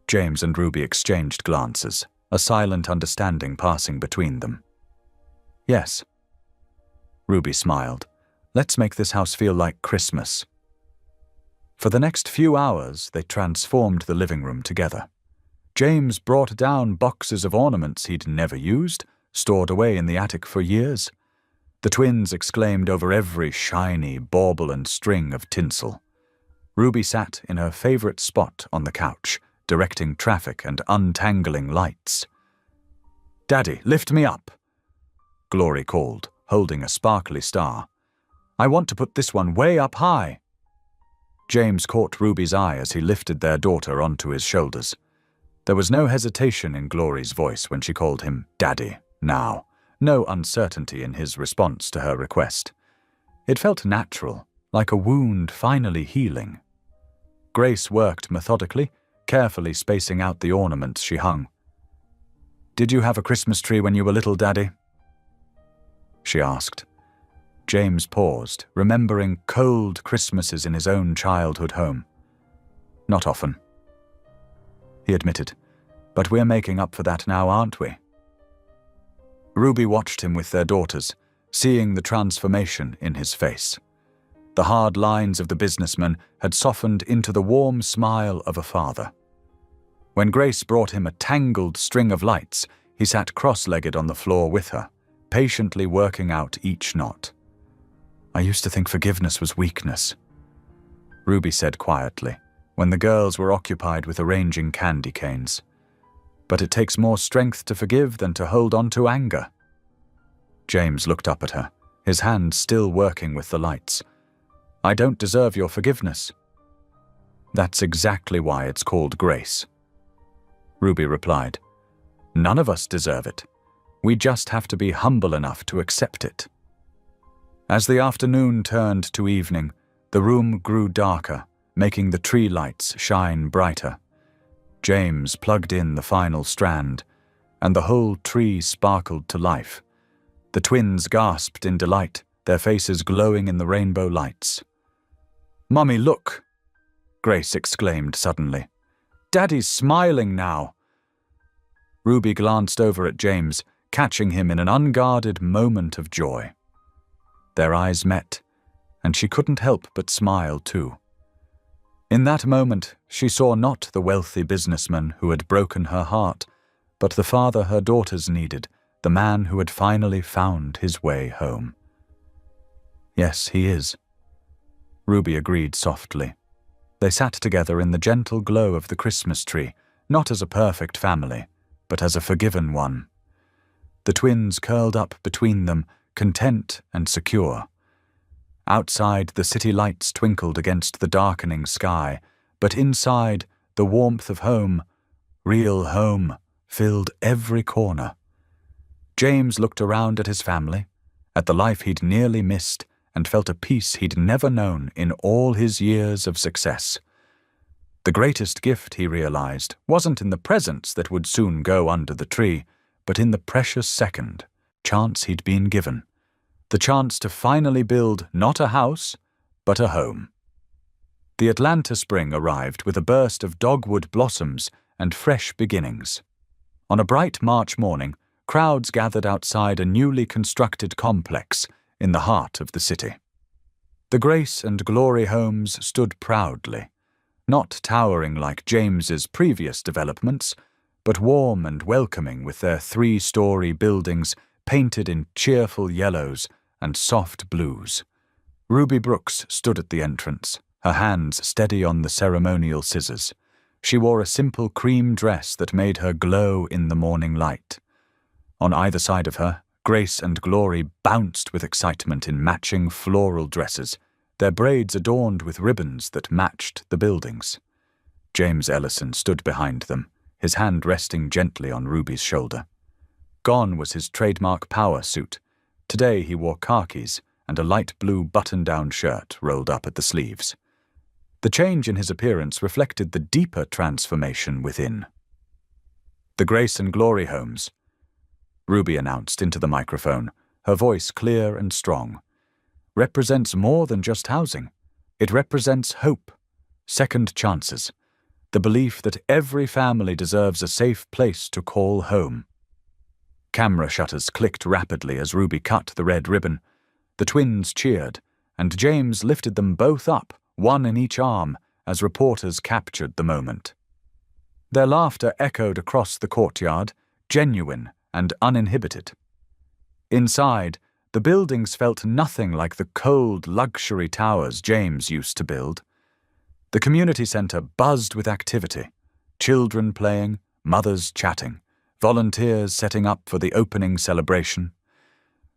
James and Ruby exchanged glances, a silent understanding passing between them. Yes. Ruby smiled. Let's make this house feel like Christmas. For the next few hours, they transformed the living room together. James brought down boxes of ornaments he'd never used, stored away in the attic for years. The twins exclaimed over every shiny bauble and string of tinsel. Ruby sat in her favorite spot on the couch, directing traffic and untangling lights. Daddy, lift me up, Glory called, holding a sparkly star. I want to put this one way up high. James caught Ruby's eye as he lifted their daughter onto his shoulders. There was no hesitation in Glory's voice when she called him Daddy now, no uncertainty in his response to her request. It felt natural, like a wound finally healing. Grace worked methodically, carefully spacing out the ornaments she hung. Did you have a Christmas tree when you were little, Daddy? She asked. James paused, remembering cold Christmases in his own childhood home. Not often, he admitted, but we're making up for that now, aren't we? Ruby watched him with their daughters, seeing the transformation in his face. The hard lines of the businessman had softened into the warm smile of a father. When Grace brought him a tangled string of lights, he sat cross-legged on the floor with her, patiently working out each knot. I used to think forgiveness was weakness, Ruby said quietly, when the girls were occupied with arranging candy canes. But it takes more strength to forgive than to hold on to anger. James looked up at her, his hand still working with the lights. I don't deserve your forgiveness. That's exactly why it's called grace, Ruby replied. None of us deserve it. We just have to be humble enough to accept it. As the afternoon turned to evening, the room grew darker, making the tree lights shine brighter. James plugged in the final strand, and the whole tree sparkled to life. The twins gasped in delight, their faces glowing in the rainbow lights. Mummy, look, Grace exclaimed suddenly. Daddy's smiling now. Ruby glanced over at James, catching him in an unguarded moment of joy. Their eyes met, and she couldn't help but smile too. In that moment, she saw not the wealthy businessman who had broken her heart, but the father her daughters needed, the man who had finally found his way home. "Yes, he is," Ruby agreed softly. They sat together in the gentle glow of the Christmas tree, not as a perfect family, but as a forgiven one. The twins curled up between them, content and secure. Outside, the city lights twinkled against the darkening sky, but inside, the warmth of home, real home, filled every corner. James looked around at his family, at the life he'd nearly missed, and felt a peace he'd never known in all his years of success. The greatest gift, he realized, wasn't in the presents that would soon go under the tree, but in the precious chance he'd been given. The chance to finally build not a house, but a home. The Atlanta spring arrived with a burst of dogwood blossoms and fresh beginnings. On a bright March morning, crowds gathered outside a newly constructed complex in the heart of the city. The Grace and Glory homes stood proudly, not towering like James's previous developments, but warm and welcoming with their 3-story buildings painted in cheerful yellows and soft blues. Ruby Brooks stood at the entrance, her hands steady on the ceremonial scissors. She wore a simple cream dress that made her glow in the morning light. On either side of her, Grace and Glory bounced with excitement in matching floral dresses, their braids adorned with ribbons that matched the buildings. James Ellison stood behind them, his hand resting gently on Ruby's shoulder. Gone was his trademark power suit. Today he wore khakis and a light blue button-down shirt rolled up at the sleeves. The change in his appearance reflected the deeper transformation within. "The Grace and Glory homes," Ruby announced into the microphone, her voice clear and strong, "represents more than just housing. It represents hope, second chances, the belief that every family deserves a safe place to call home." Camera shutters clicked rapidly as Ruby cut the red ribbon. The twins cheered, and James lifted them both up, one in each arm, as reporters captured the moment. Their laughter echoed across the courtyard, genuine and uninhibited. Inside, the buildings felt nothing like the cold luxury towers James used to build. The community center buzzed with activity, children playing, mothers chatting, volunteers setting up for the opening celebration.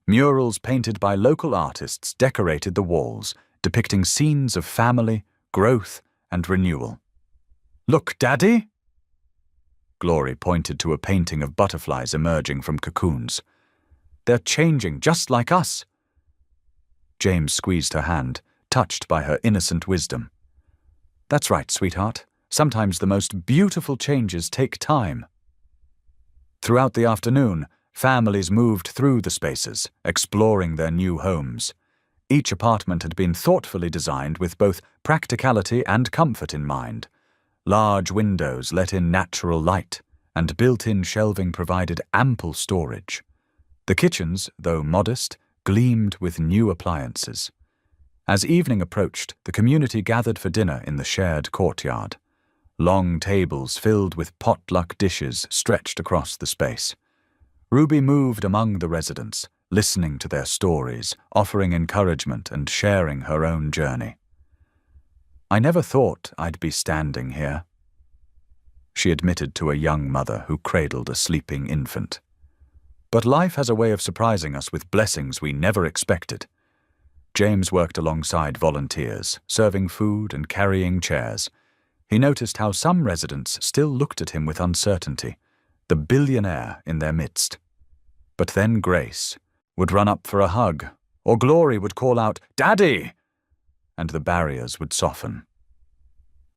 Murals painted by local artists decorated the walls, depicting scenes of family, growth, and renewal. "Look, Daddy!" Glory pointed to a painting of butterflies emerging from cocoons. "They're changing just like us." James squeezed her hand, touched by her innocent wisdom. "That's right, sweetheart. Sometimes the most beautiful changes take time." Throughout the afternoon, families moved through the spaces, exploring their new homes. Each apartment had been thoughtfully designed with both practicality and comfort in mind. Large windows let in natural light, and built-in shelving provided ample storage. The kitchens, though modest, gleamed with new appliances. As evening approached, the community gathered for dinner in the shared courtyard. Long tables filled with potluck dishes stretched across the space. Ruby moved among the residents, listening to their stories, offering encouragement and sharing her own journey. "I never thought I'd be standing here," she admitted to a young mother who cradled a sleeping infant. "But life has a way of surprising us with blessings we never expected." James worked alongside volunteers, serving food and carrying chairs. He noticed how some residents still looked at him with uncertainty, the billionaire in their midst. But then Grace would run up for a hug, or Glory would call out, "Daddy!" and the barriers would soften.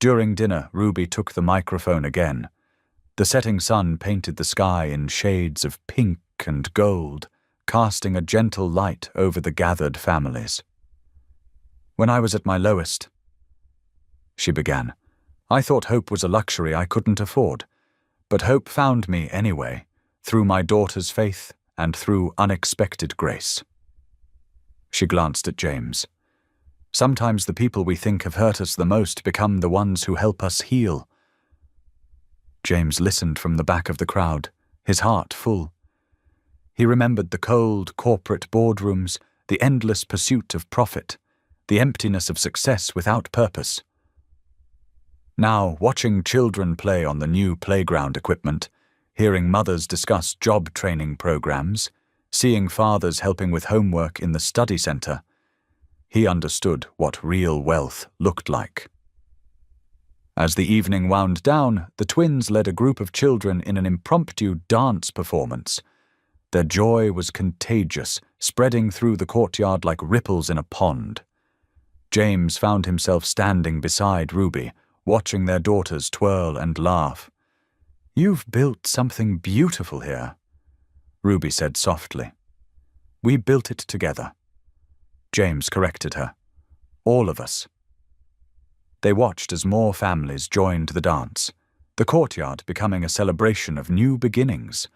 During dinner, Ruby took the microphone again. The setting sun painted the sky in shades of pink and gold, casting a gentle light over the gathered families. "When I was at my lowest," she began, "I thought hope was a luxury I couldn't afford. But hope found me anyway, through my daughter's faith and through unexpected grace." She glanced at James. Sometimes the people we think have hurt us the most become the ones who help us heal. James listened from the back of the crowd, his heart full. He remembered the cold corporate boardrooms, the endless pursuit of profit, the emptiness of success without purpose. Now, watching children play on the new playground equipment, hearing mothers discuss job training programs, seeing fathers helping with homework in the study center, he understood what real wealth looked like. As the evening wound down, the twins led a group of children in an impromptu dance performance. Their joy was contagious, spreading through the courtyard like ripples in a pond. James found himself standing beside Ruby, watching their daughters twirl and laugh. "You've built something beautiful here," Ruby said softly. "We built it together." James corrected her. "All of us." They watched as more families joined the dance, the courtyard becoming a celebration of new beginnings.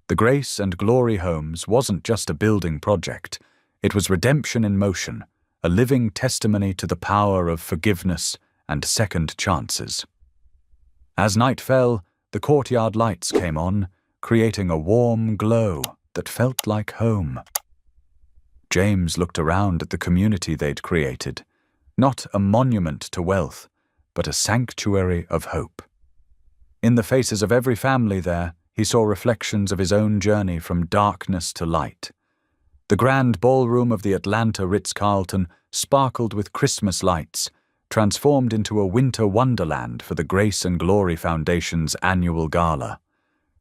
The Grace and Glory Homes wasn't just a building project, it was redemption in motion, a living testimony to the power of forgiveness and second chances. As night fell, the courtyard lights came on, creating a warm glow that felt like home. James looked around at the community they'd created, not a monument to wealth, but a sanctuary of hope. In the faces of every family there, he saw reflections of his own journey from darkness to light. The grand ballroom of the Atlanta Ritz-Carlton sparkled with Christmas lights, transformed into a winter wonderland for the Grace and Glory Foundation's annual gala.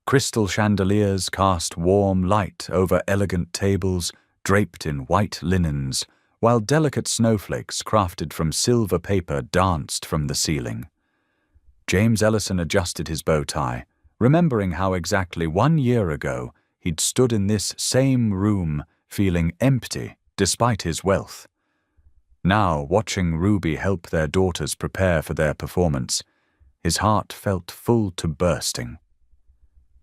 Crystal chandeliers cast warm light over elegant tables draped in white linens, while delicate snowflakes crafted from silver paper danced from the ceiling. James Ellison adjusted his bow tie, remembering how exactly 1 year ago he'd stood in this same room feeling empty despite his wealth. Now, watching Ruby help their daughters prepare for their performance, his heart felt full to bursting.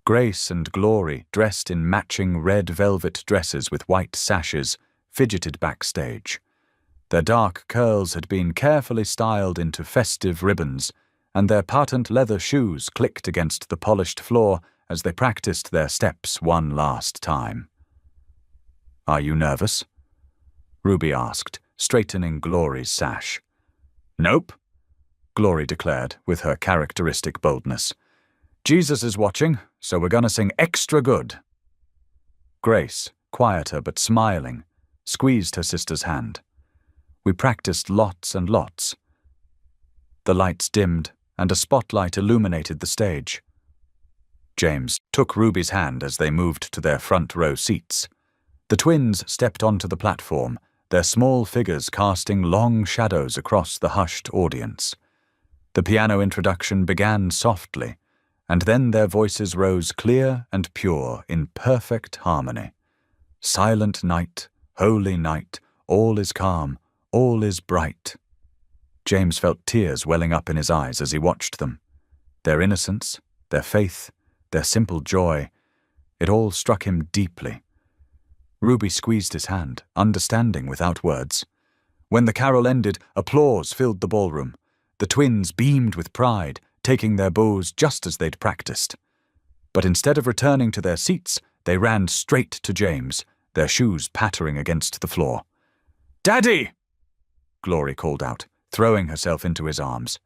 Grace and Glory, dressed in matching red velvet dresses with white sashes, fidgeted backstage. Their dark curls had been carefully styled into festive ribbons, and their patent leather shoes clicked against the polished floor as they practiced their steps one last time. "Are you nervous?" Ruby asked, straightening Glory's sash. "Nope," Glory declared with her characteristic boldness. "Jesus is watching, so we're gonna sing extra good." Grace, quieter but smiling, squeezed her sister's hand. "We practiced lots and lots." The lights dimmed, and a spotlight illuminated the stage. James took Ruby's hand as they moved to their front row seats. The twins stepped onto the platform, their small figures casting long shadows across the hushed audience. The piano introduction began softly, and then their voices rose clear and pure in perfect harmony. "Silent night, holy night, all is calm, all is bright." James felt tears welling up in his eyes as he watched them. Their innocence, their faith, their simple joy, it all struck him deeply. Ruby squeezed his hand, understanding without words. When the carol ended, applause filled the ballroom. The twins beamed with pride, taking their bows just as they'd practiced. But instead of returning to their seats, they ran straight to James, their shoes pattering against the floor. "Daddy!" Glory called out, throwing herself into his arms.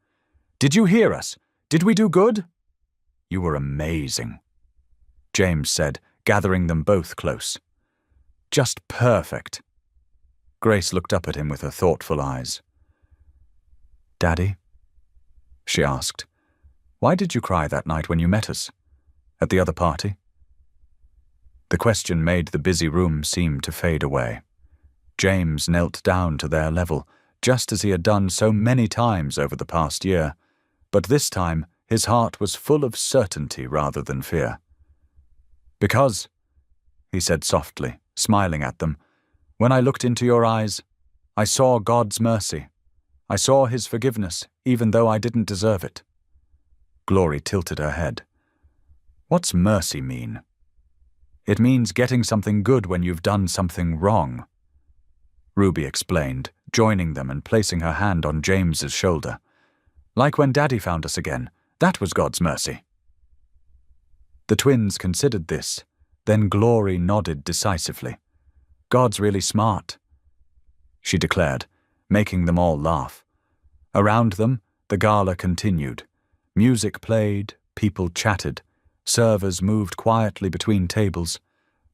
"Did you hear us? Did we do good?" "You were amazing," James said, gathering them both close. "Just perfect." Grace looked up at him with her thoughtful eyes. "Daddy?" she asked. "Why did you cry that night when you met us? At the other party?" The question made the busy room seem to fade away. James knelt down to their level, just as he had done so many times over the past year, but this time his heart was full of certainty rather than fear. "Because," he said softly, smiling at them, "when I looked into your eyes, I saw God's mercy. I saw his forgiveness, even though I didn't deserve it." Glory tilted her head. "What's mercy mean?" "It means getting something good when you've done something wrong." Ruby explained, joining them and placing her hand on James's shoulder. Like when Daddy found us again. That was God's mercy. The twins considered this, then Glory nodded decisively. God's really smart, she declared, making them all laugh. Around them, the gala continued. Music played, people chatted, servers moved quietly between tables,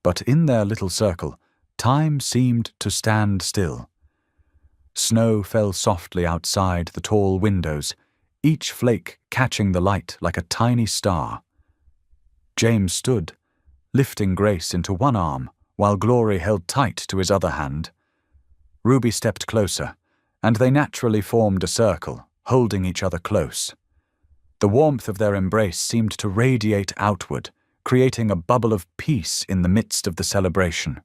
but in their little circle, time seemed to stand still. Snow fell softly outside the tall windows, each flake catching the light like a tiny star. James stood, lifting Grace into one arm, while Glory held tight to his other hand. Ruby stepped closer, and they naturally formed a circle, holding each other close. The warmth of their embrace seemed to radiate outward, creating a bubble of peace in the midst of the celebration.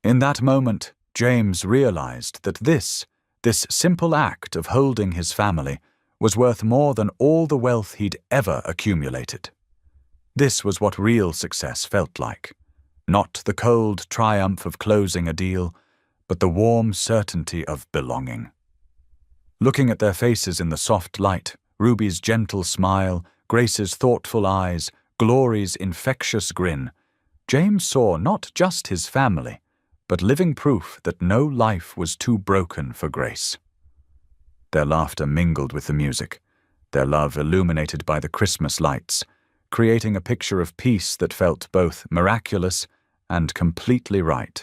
In that moment, James realized that this simple act of holding his family was worth more than all the wealth he'd ever accumulated. This was what real success felt like. Not the cold triumph of closing a deal, but the warm certainty of belonging. Looking at their faces in the soft light, Ruby's gentle smile, Grace's thoughtful eyes, Glory's infectious grin, James saw not just his family, but living proof that no life was too broken for Grace. Their laughter mingled with the music, their love illuminated by the Christmas lights, creating a picture of peace that felt both miraculous and completely right.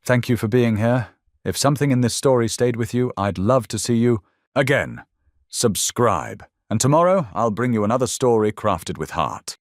Thank you for being here. If something in this story stayed with you, I'd love to see you again. Subscribe, and tomorrow I'll bring you another story crafted with heart.